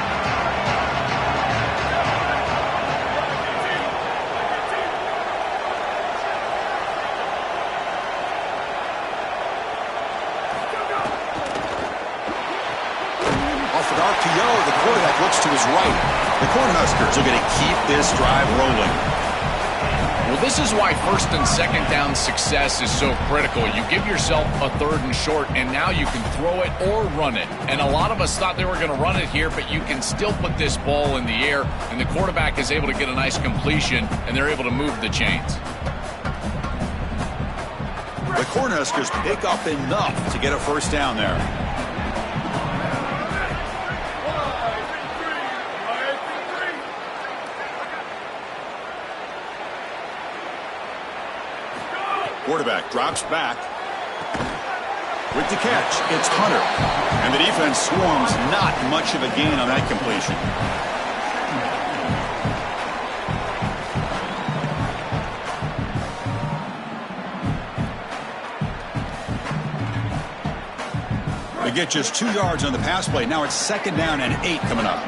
RPO, the quarterback looks to his right. The Cornhuskers are going to keep this drive rolling. Well, this is why 1st and 2nd down success is so critical. You give yourself a 3rd and short, and now you can throw it or run it. And a lot of us thought they were going to run it here, but you can still put this ball in the air, and the quarterback is able to get a nice completion, and they're able to move the chains. The Cornhuskers pick up enough to get a first down there. Quarterback drops back. With the catch, it's Hunter. And the defense swarms, not much of a gain on that completion. They get just 2 yards on the pass play. Now it's 2nd down and 8 coming up.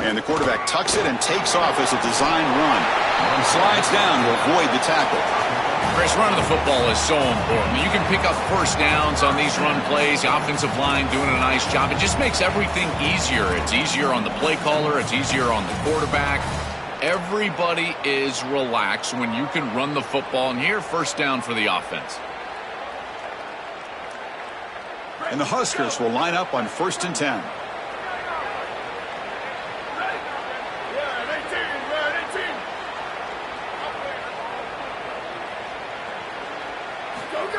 And the quarterback tucks it and takes off as a design run. And slides down to avoid the tackle. Chris, running the football is so important. You can pick up first downs on these run plays. The offensive line doing a nice job. It just makes everything easier. It's easier on the play caller. It's easier on the quarterback. Everybody is relaxed when you can run the football. And here, first down for the offense. And the Huskers will line up on 1st and 10.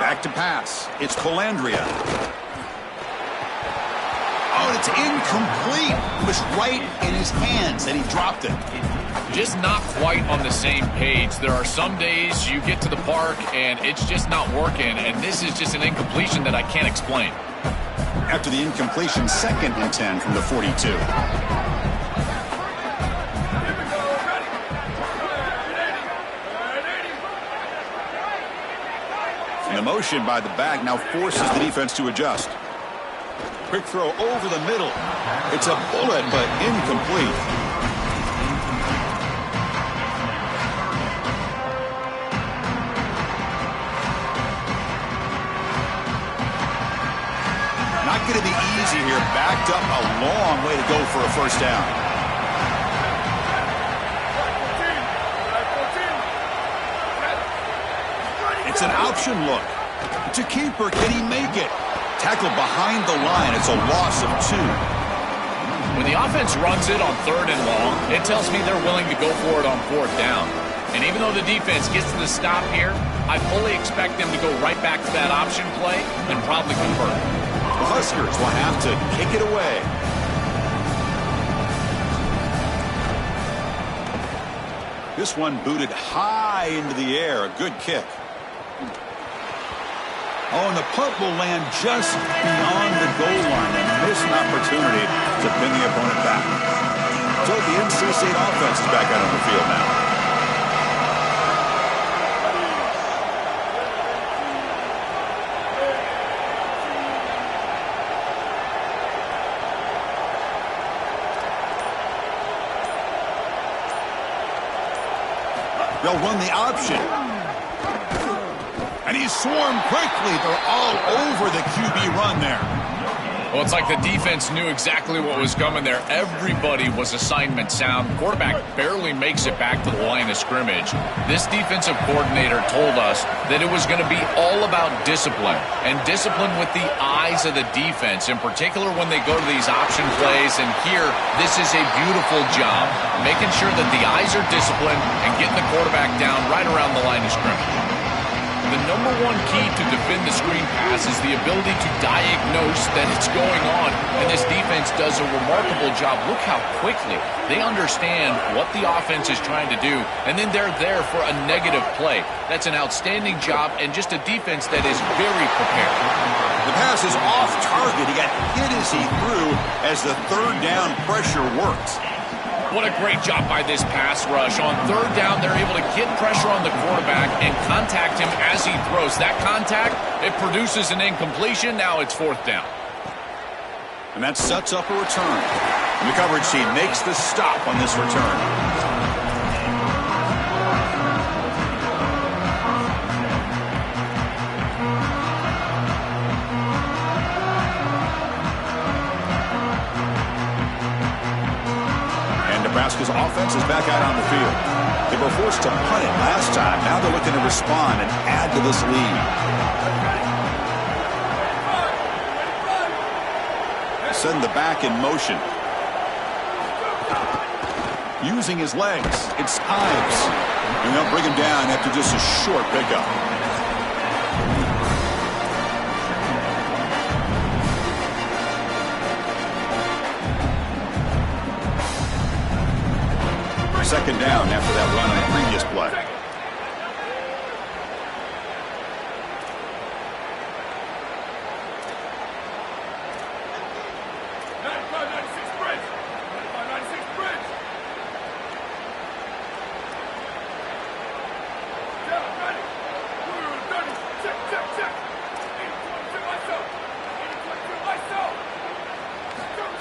Back to pass. It's Colandrea. Oh, it's incomplete. It was right in his hands, and he dropped it. Just not quite on the same page. There are some days you get to the park, and it's just not working, and this is just an incompletion that I can't explain. After the incompletion, 2nd and 10 from the 42. And the motion by the back now forces the defense to adjust. Quick throw over the middle. It's a bullet, but incomplete. Not going to be easy here. Backed up a long way to go for a first down. It's an option look. To keeper, can he make it? Tackled behind the line. It's a loss of 2. When the offense runs it on 3rd and long, it tells me they're willing to go for it on 4th down. And even though the defense gets to the stop here, I fully expect them to go right back to that option play and probably convert. The Huskers will have to kick it away. This one booted high into the air. A good kick. Oh, and the punt will land just beyond the goal line and miss an opportunity to pin the opponent back. So the NC State offense is back out on the field now. They'll run the option. And he's swarmed quickly. They're all over the QB run there. Well, it's like the defense knew exactly what was coming there. Everybody was assignment sound. Quarterback barely makes it back to the line of scrimmage. This defensive coordinator told us that it was going to be all about discipline, and discipline with the eyes of the defense, in particular when they go to these option plays. And here, this is a beautiful job, making sure that the eyes are disciplined and getting the quarterback down right around the line of scrimmage. The number one key to defend the screen pass is the ability to diagnose that it's going on, and this defense does a remarkable job. Look how quickly they understand what the offense is trying to do, and then they're there for a negative play. That's an outstanding job and just a defense that is very prepared. The pass is off target. He got hit as he threw as the 3rd down pressure worked. What a great job by this pass rush. On 3rd down, they're able to get pressure on the quarterback and contact him as he throws. That contact, it produces an incompletion. Now it's 4th down. And that sets up a return. And the coverage team makes the stop on this return. Nebraska's offense is back out on the field. They were forced to punt it last time. Now they're looking to respond and add to this lead. send the back in motion. Using his legs, it's Ives. And they'll bring him down after just a short pickup. Second down after that run on the previous play.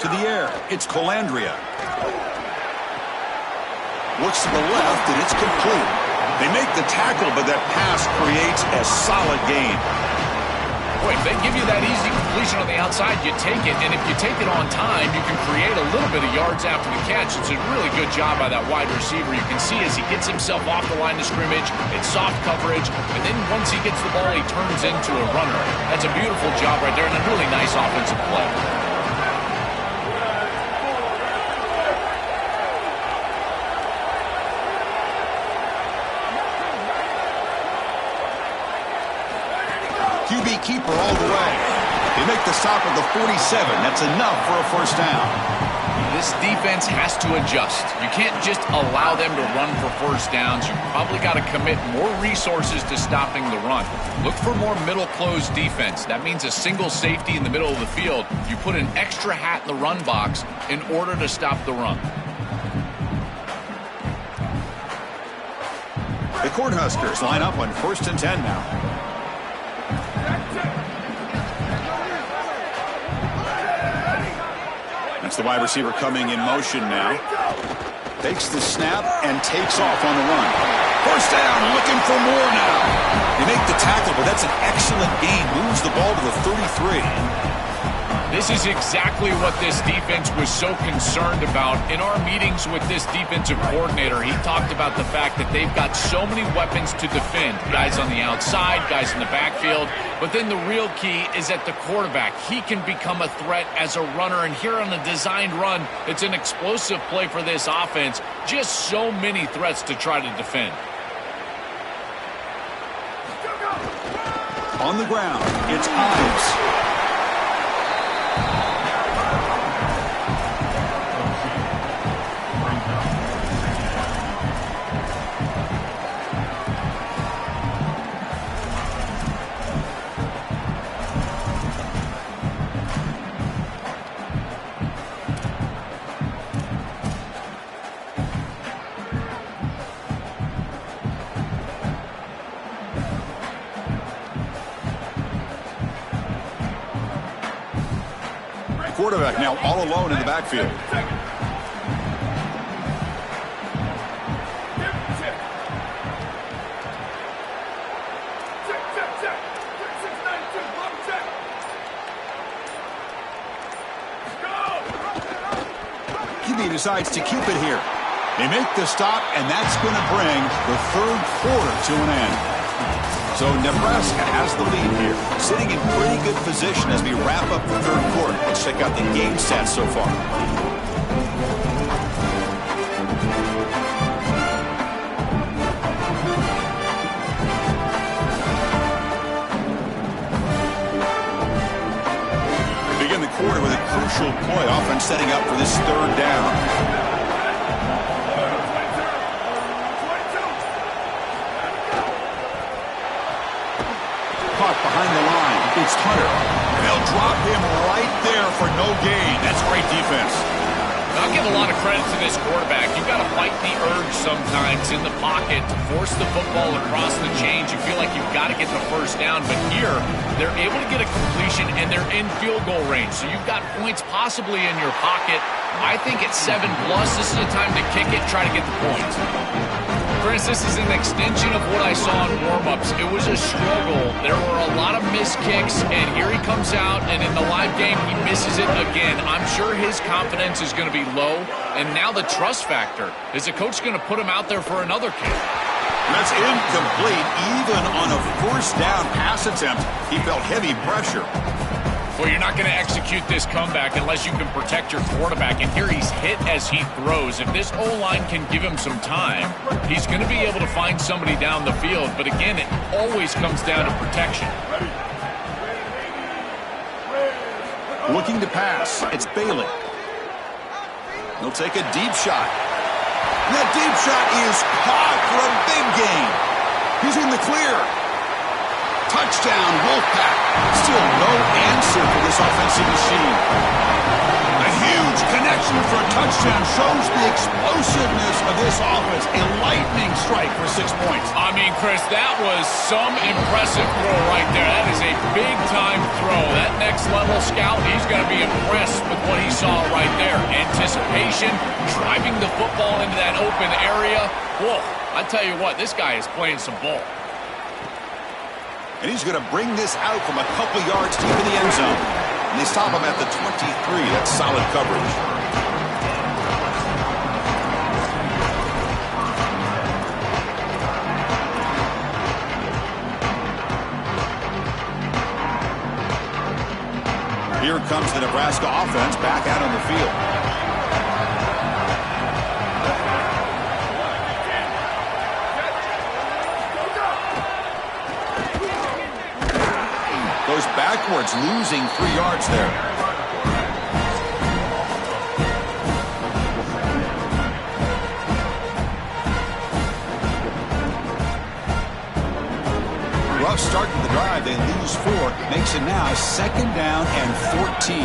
To the air, it's Colandrea. Looks to the left, and it's complete. They make the tackle, but that pass creates a solid gain. Boy, if they give you that easy completion on the outside, you take it. And if you take it on time, you can create a little bit of yards after the catch. It's a really good job by that wide receiver. You can see as he gets himself off the line of scrimmage, it's soft coverage. And then once he gets the ball, he turns into a runner. That's a beautiful job right there and a really nice offensive play. QB keeper all the way. They make the stop at the 47. That's enough for a first down. This defense has to adjust. You can't just allow them to run for first downs. You've probably got to commit more resources to stopping the run. Look for more middle close defense. That means a single safety in the middle of the field. You put an extra hat in the run box in order to stop the run. The Cornhuskers line up on 1st and 10 now. That's the wide receiver coming in motion now. Takes the snap and takes off on the run. First down, looking for more now. They make the tackle, but that's an excellent gain. Moves the ball to the 33. This is exactly what this defense was so concerned about. In our meetings with this defensive coordinator, he talked about the fact that they've got so many weapons to defend. Guys on the outside, guys in the backfield. But then the real key is at the quarterback. He can become a threat as a runner. And here on a designed run, it's an explosive play for this offense. Just so many threats to try to defend. On the ground, it's Ives. Quarterback now all alone in the backfield. QB decides to keep it here. They make the stop, and that's going to bring the third quarter to an end. So Nebraska has the lead here, sitting in pretty good position as we wrap up the third quarter. Let's check out the game stats so far. We begin the quarter with a crucial play, offense setting up for this third down. Behind the line, it's Hunter. They'll drop him right there for no gain. That's great defense. I'll give a lot of credit to this quarterback. You've got to fight the urge sometimes in the pocket to force the football across the chains. You feel like you've got to get the first down, but here they're able to get a completion and they're in field goal range. So you've got points possibly in your pocket. I think at 7+, this is the time to kick it, try to get the points. Chris, this is an extension of what I saw in warm-ups. It was a struggle. There were a lot of missed kicks, and here he comes out, and in the live game, he misses it again. I'm sure his confidence is going to be low, and now the trust factor. Is the coach going to put him out there for another kick? That's incomplete. Even on a first down pass attempt, he felt heavy pressure. Well, you're not going to execute this comeback unless you can protect your quarterback. And here he's hit as he throws. If this O-line can give him some time, he's going to be able to find somebody down the field. But again, it always comes down to protection. Looking to pass. It's Bailey. He'll take a deep shot. And that deep shot is caught for a big gain. He's in the clear. Touchdown, Wolfpack. Still no answer for this offensive machine. A huge connection for a touchdown shows the explosiveness of this offense. A lightning strike for 6 points. I mean, Chris, that was some impressive throw right there. That is a big-time throw. That next-level scout, he's going to be impressed with what he saw right there. Anticipation, driving the football into that open area. Whoa, I tell you what, this guy is playing some ball. And he's going to bring this out from a couple yards deep in the end zone. And they stop him at the 23. That's solid coverage. Here comes the Nebraska offense back out on the field. Goes backwards, losing 3 yards there. Rough start to the drive. They lose 4. Makes it now 2nd down and 14.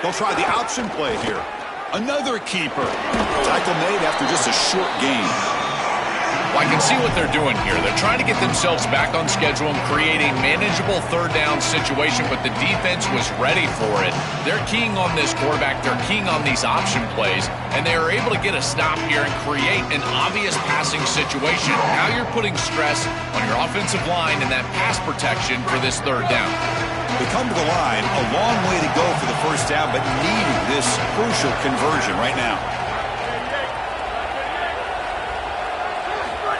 They'll try the option play here. Another keeper. Tackle made after just a short gain. Well, I can see what they're doing here. They're trying to get themselves back on schedule and create a manageable 3rd down situation, but the defense was ready for it. They're keying on this quarterback. They're keying on these option plays, and they are able to get a stop here and create an obvious passing situation. Now you're putting stress on your offensive line and that pass protection for this 3rd down. They come to the line, a long way to go for the 1st down, but needing this crucial conversion right now.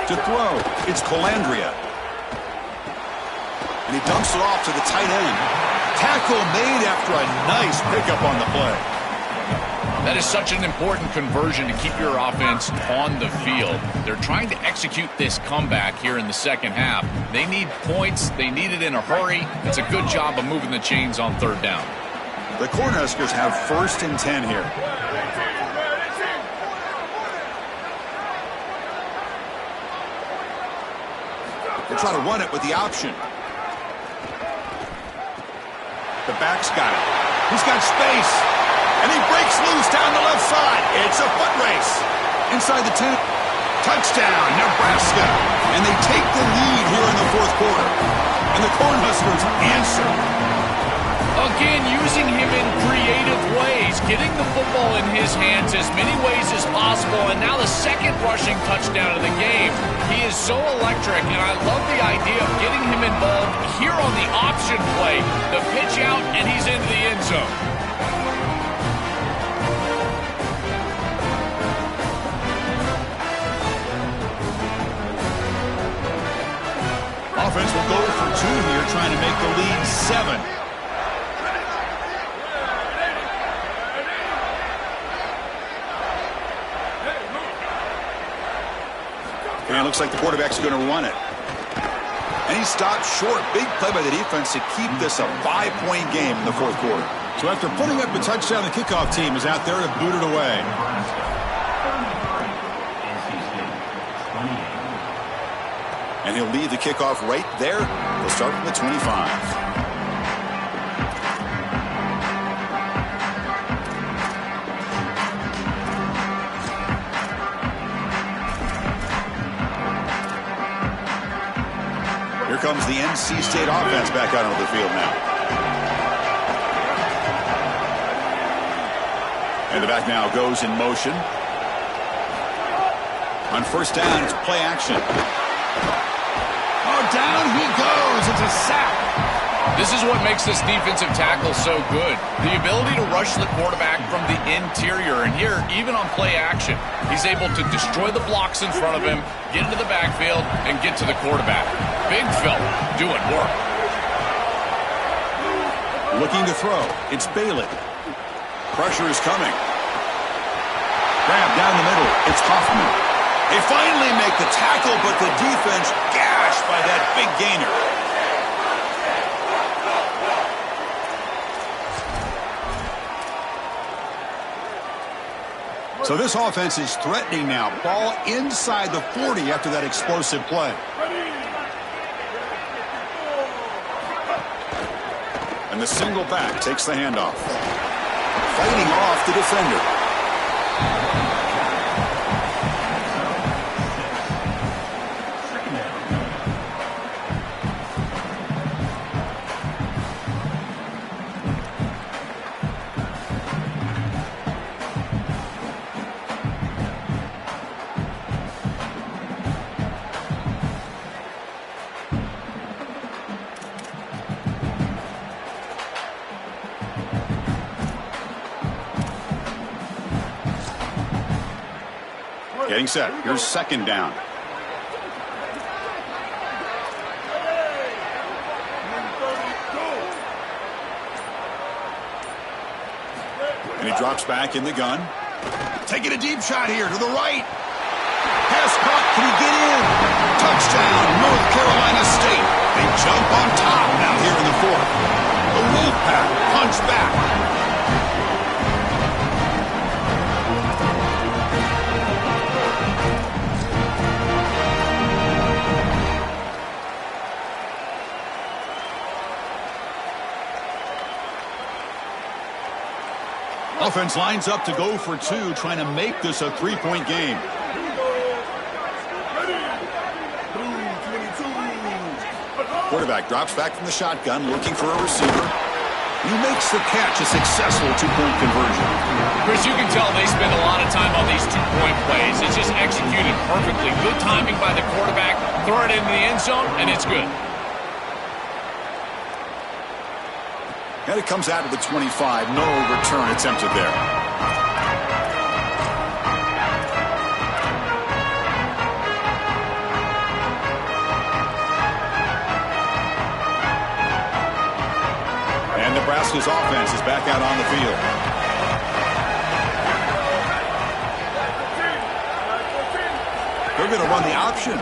To throw, it's Colandrea. And he dumps it off to the tight end. Tackle made after a nice pickup on the play. That is such an important conversion to keep your offense on the field. They're trying to execute this comeback here in the 2nd half. They need points. They need it in a hurry. It's a good job of moving the chains on 3rd down. The Cornhuskers have 1st and 10 here. They try to run it with the option. The back's got it. He's got space. And he breaks loose down the left side. It's a foot race. Inside the 10. Touchdown, Nebraska. And they take the lead here in the 4th quarter. And the Cornhuskers answer. Again, using him in creative ways, getting the football in his hands as many ways as possible, and now the 2nd rushing touchdown of the game. He is so electric, and I love the idea of getting him involved here on the option play. The pitch out, and he's into the end zone. Offense will go for 2 here, trying to make the lead 7. And it looks like the quarterback's going to run it. And he stopped short. Big play by the defense to keep this a 5-point game in the 4th quarter. So after putting up a touchdown, the kickoff team is out there to boot it away. And he'll leave the kickoff right there. They'll start from the 25. Here comes the NC State offense back out onto the field now. And the back now goes in motion. On 1st down, it's play action. Oh, down he goes. It's a sack. This is what makes this defensive tackle so good. The ability to rush the quarterback from the interior. And here, even on play action, he's able to destroy the blocks in front of him, get into the backfield, and get to the quarterback. Big fella doing work. Looking to throw. It's Bailey. Pressure is coming. Grab down the middle. It's Hoffman. They finally make the tackle, but the defense gashed by that big gainer. So this offense is threatening now. Ball inside the 40 after that explosive play. And the single back takes the handoff. Fighting off the defender. Getting set. Here's second down. And he drops back in the gun. Taking a deep shot here to the right. Pass caught. Can he get in? Touchdown, North Carolina State. They jump on top now here in the fourth. The Wolfpack punch back. Offense lines up to go for two, trying to make this a three-point game. Quarterback drops back from the shotgun, looking for a receiver. He makes the catch, a successful two-point conversion. Chris, you can tell they spend a lot of time on these two-point plays. It's just executed perfectly. Good timing by the quarterback. Throw it into the end zone, and it's good. And it comes out of the 25. No return attempted there. And Nebraska's offense is back out on the field. They're going to run the option.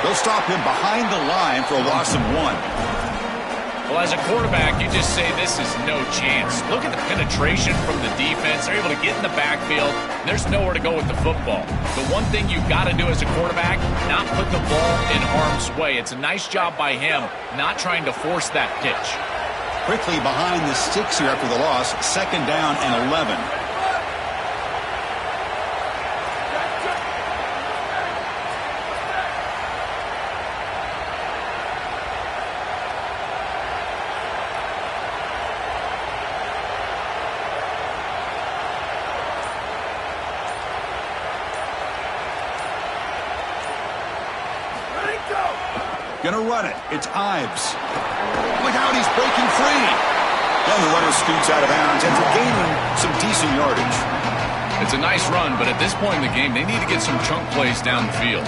They'll stop him behind the line for a loss of 1. Well, as a quarterback, you just say this is no chance. Look at the penetration from the defense. They're able to get in the backfield. There's nowhere to go with the football. The one thing you've got to do as a quarterback, not put the ball in harm's way. It's a nice job by him not trying to force that pitch. Quickly behind the sticks here after the loss. Second down and 11. Gonna run it. It's Ives. Look out, he's breaking free. And the runner scoots out of bounds after gaining some decent yardage. It's a nice run, but at this point in the game, they need to get some chunk plays down the field.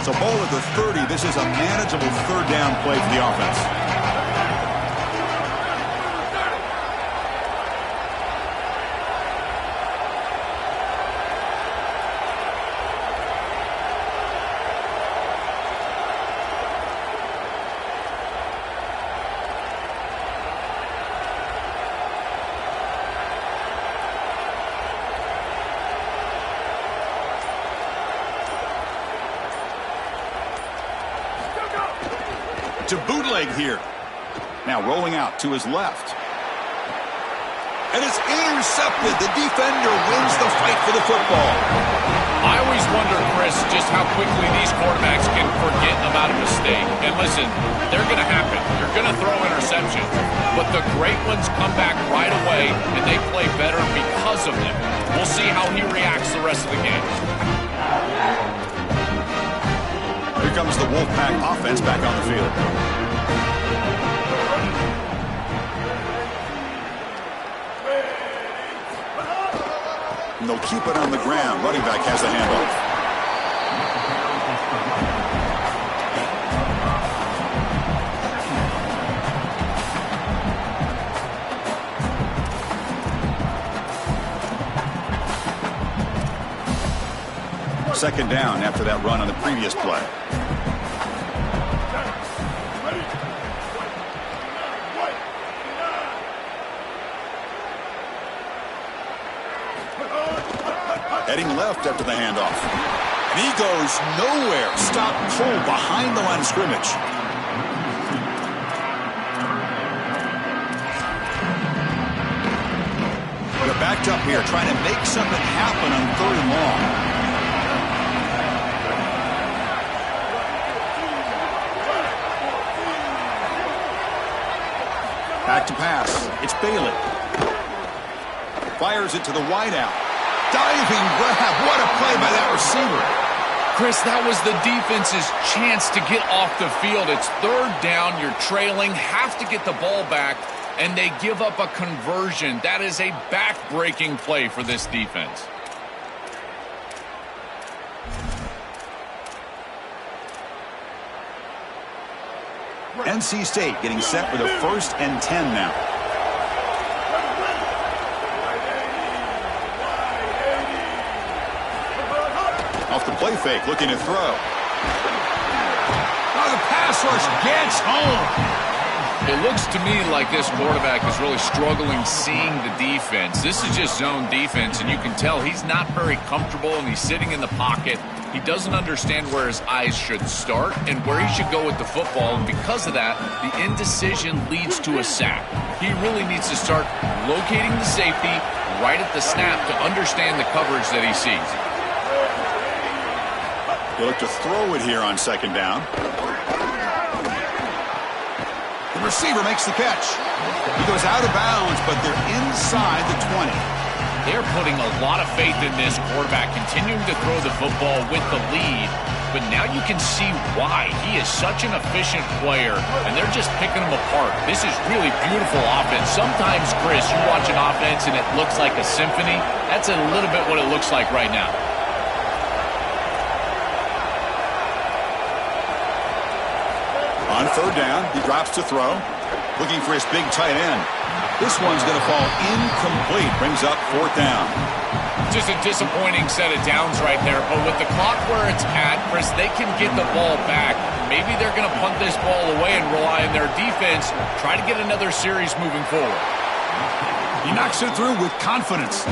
So ball at the 30. This is a manageable third down play for the offense. To bootleg here. Now rolling out to his left. And it's intercepted. The defender wins the fight for the football. I always wonder, Chris, just how quickly these quarterbacks can forget about a mistake. And listen, they're going to happen. You're going to throw interceptions. But the great ones come back right away, and they play better because of them. We'll see how he reacts the rest of the game. Here comes the Wolfpack offense back on the field. they'll keep it on the ground. Running back has the handoff. Second down after that run on the previous play. Heading left after the handoff. And he goes nowhere. Stop pull behind the line of scrimmage. They're backed up here trying to make something happen on 3rd and long. Back to pass. It's Bailey. Fires it to the wideout. Diving grab. What a play by that receiver. Chris, that was the defense's chance to get off the field. It's 3rd down. You're trailing. Have to get the ball back. And they give up a conversion. That is a back-breaking play for this defense. NC State getting set with a 1st and 10 now. Off the play fake, looking to throw. Oh, the pass rush gets home. It looks to me like this quarterback is really struggling seeing the defense. This is just zone defense, and you can tell he's not very comfortable, and he's sitting in the pocket. He doesn't understand where his eyes should start and where he should go with the football, and because of that, the indecision leads to a sack. He really needs to start locating the safety right at the snap to understand the coverage that he sees. They look to throw it here on 2nd down. The receiver makes the catch. He goes out of bounds, but they're inside the 20. They're putting a lot of faith in this quarterback, continuing to throw the football with the lead. But now you can see why. He is such an efficient player, and they're just picking him apart. This is really beautiful offense. Sometimes, Chris, you watch an offense and it looks like a symphony. That's a little bit what it looks like right now. On 3rd down, he drops to throw, looking for his big tight end. This one's going to fall incomplete. Brings up 4th down. Just a disappointing set of downs right there, but with the clock where it's at, Chris, they can get the ball back. Maybe they're going to punt this ball away and rely on their defense, try to get another series moving forward. He knocks it through with confidence.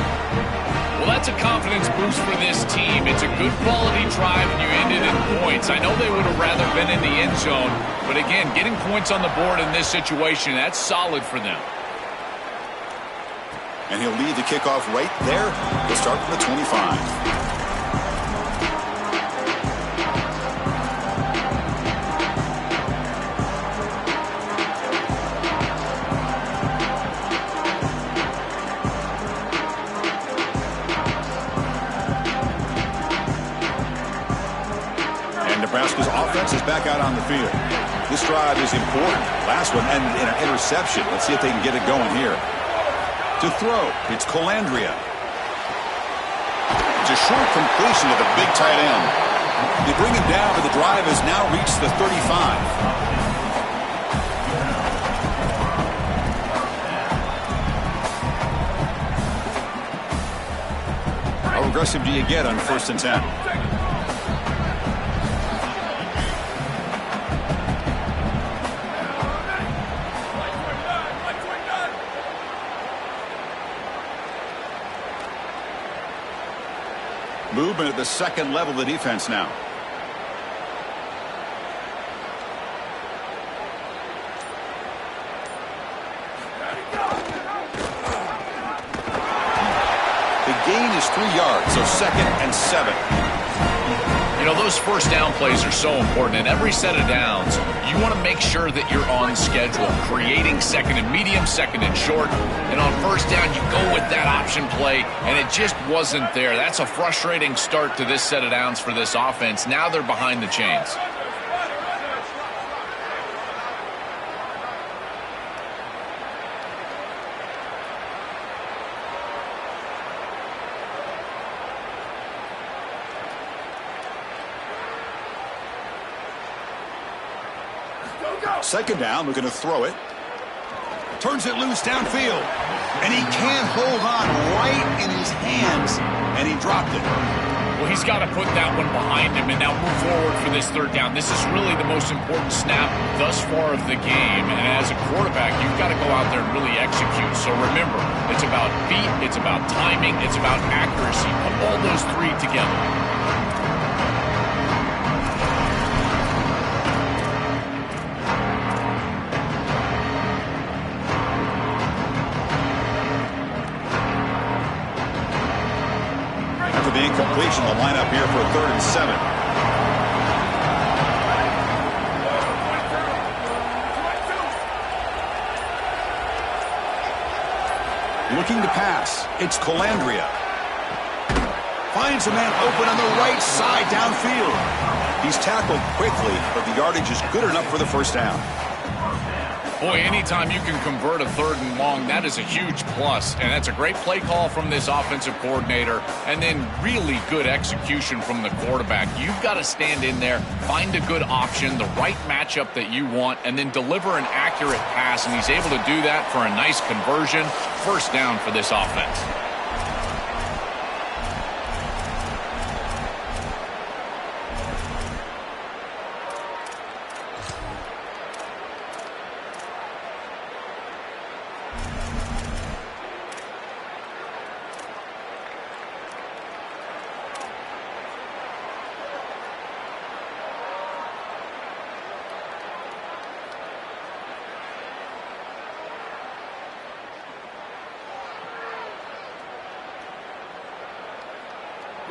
Well, that's a confidence boost for this team. It's a good quality drive, and you ended in points. I know they would have rather been in the end zone, but again, getting points on the board in this situation, that's solid for them. And he'll lead the kickoff right there. He'll start from the 25. Nebraska's offense is back out on the field. This drive is important. Last one and an interception. Let's see if they can get it going here. To throw, it's Colandrea. It's a short completion to the big tight end. They bring him down, but the drive has now reached the 35. How aggressive do you get on 1st and 10? Movement at the 2nd level of the defense now. The gain is 3 yards, so 2nd and 7. You know, those 1st down plays are so important. In every set of downs, you want to make sure that you're on schedule, creating 2nd and medium, 2nd and short. And on 1st down, you go with that option play, and it just wasn't there. That's a frustrating start to this set of downs for this offense. Now they're behind the chains. Second down, looking to throw it. Turns it loose downfield. And he can't hold on right in his hands. And he dropped it. Well, he's got to put that one behind him and now move forward for this third down. This is really the most important snap thus far of the game. And as a quarterback, you've got to go out there and really execute. So remember, it's about feet, it's about timing, it's about accuracy. Put all those three together. The incompletion will line up here for a 3rd and 7. Looking to pass. It's Colandrea. Finds a man open on the right side downfield. He's tackled quickly, but the yardage is good enough for the first down. Boy, anytime you can convert a 3rd and long, that is a huge plus. And that's a great play call from this offensive coordinator. And then really good execution from the quarterback. You've got to stand in there, find a good option, the right matchup that you want, and then deliver an accurate pass. And he's able to do that for a nice conversion. First down for this offense.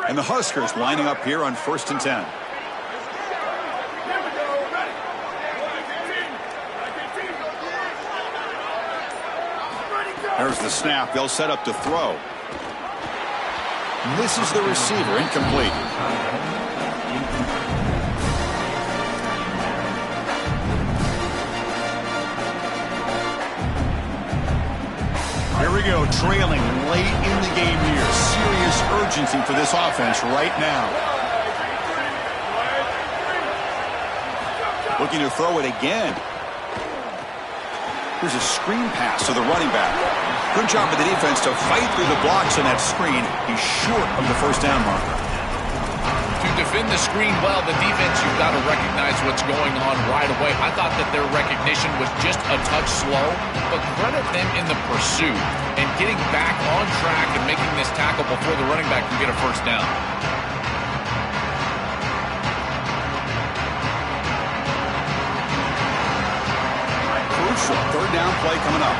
And the Huskers lining up here on 1st and 10. There's the snap. They'll set up to throw. Misses the receiver. Incomplete. Here we go, trailing late in the game here. Serious urgency for this offense right now. Looking to throw it again. Here's a screen pass to the running back. Good job of the defense to fight through the blocks on that screen. He's short of the first down marker. To defend the screen well, the defense, you've got to recognize what's going on right away. I thought that their recognition was just a touch slow, but credit them in the pursuit and getting back on track and making this tackle before the running back can get a first down. Crucial 3rd down play coming up.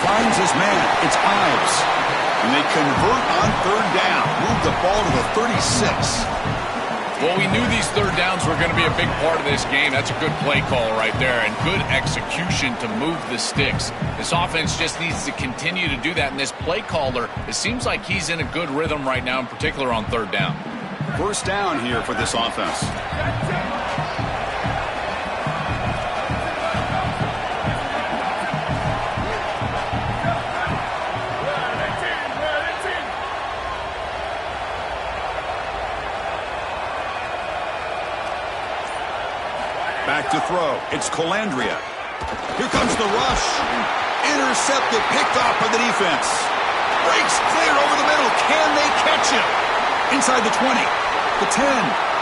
Finds his man. It's Ives. And they convert on 3rd down. Move the ball to the 36. Well, we knew these 3rd downs were going to be a big part of this game. That's a good play call right there and good execution to move the sticks. This offense just needs to continue to do that. And this play caller, it seems like he's in a good rhythm right now, in particular on 3rd down. First down here for this offense. Back to throw. It's Colandrea. Here comes the rush. Intercepted, picked off by the defense. Breaks clear over the middle. Can they catch him? Inside the 20, the 10.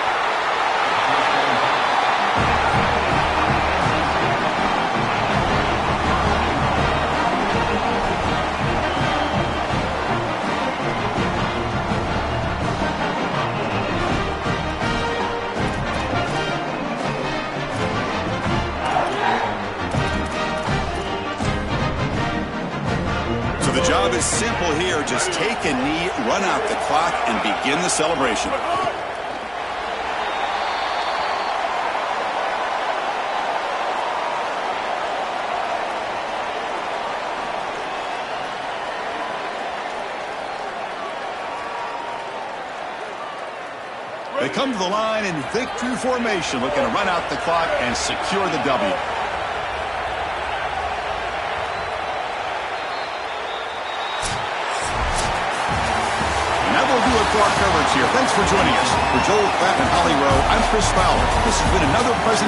The job is simple here. Just take a knee, run out the clock, and begin the celebration. They come to the line in victory formation, looking to run out the clock and secure the W. And that will do it for our coverage here. Thanks for joining us. For Joel Klatt and Holly Rowe, I'm Chris Fowler. This has been another presentation.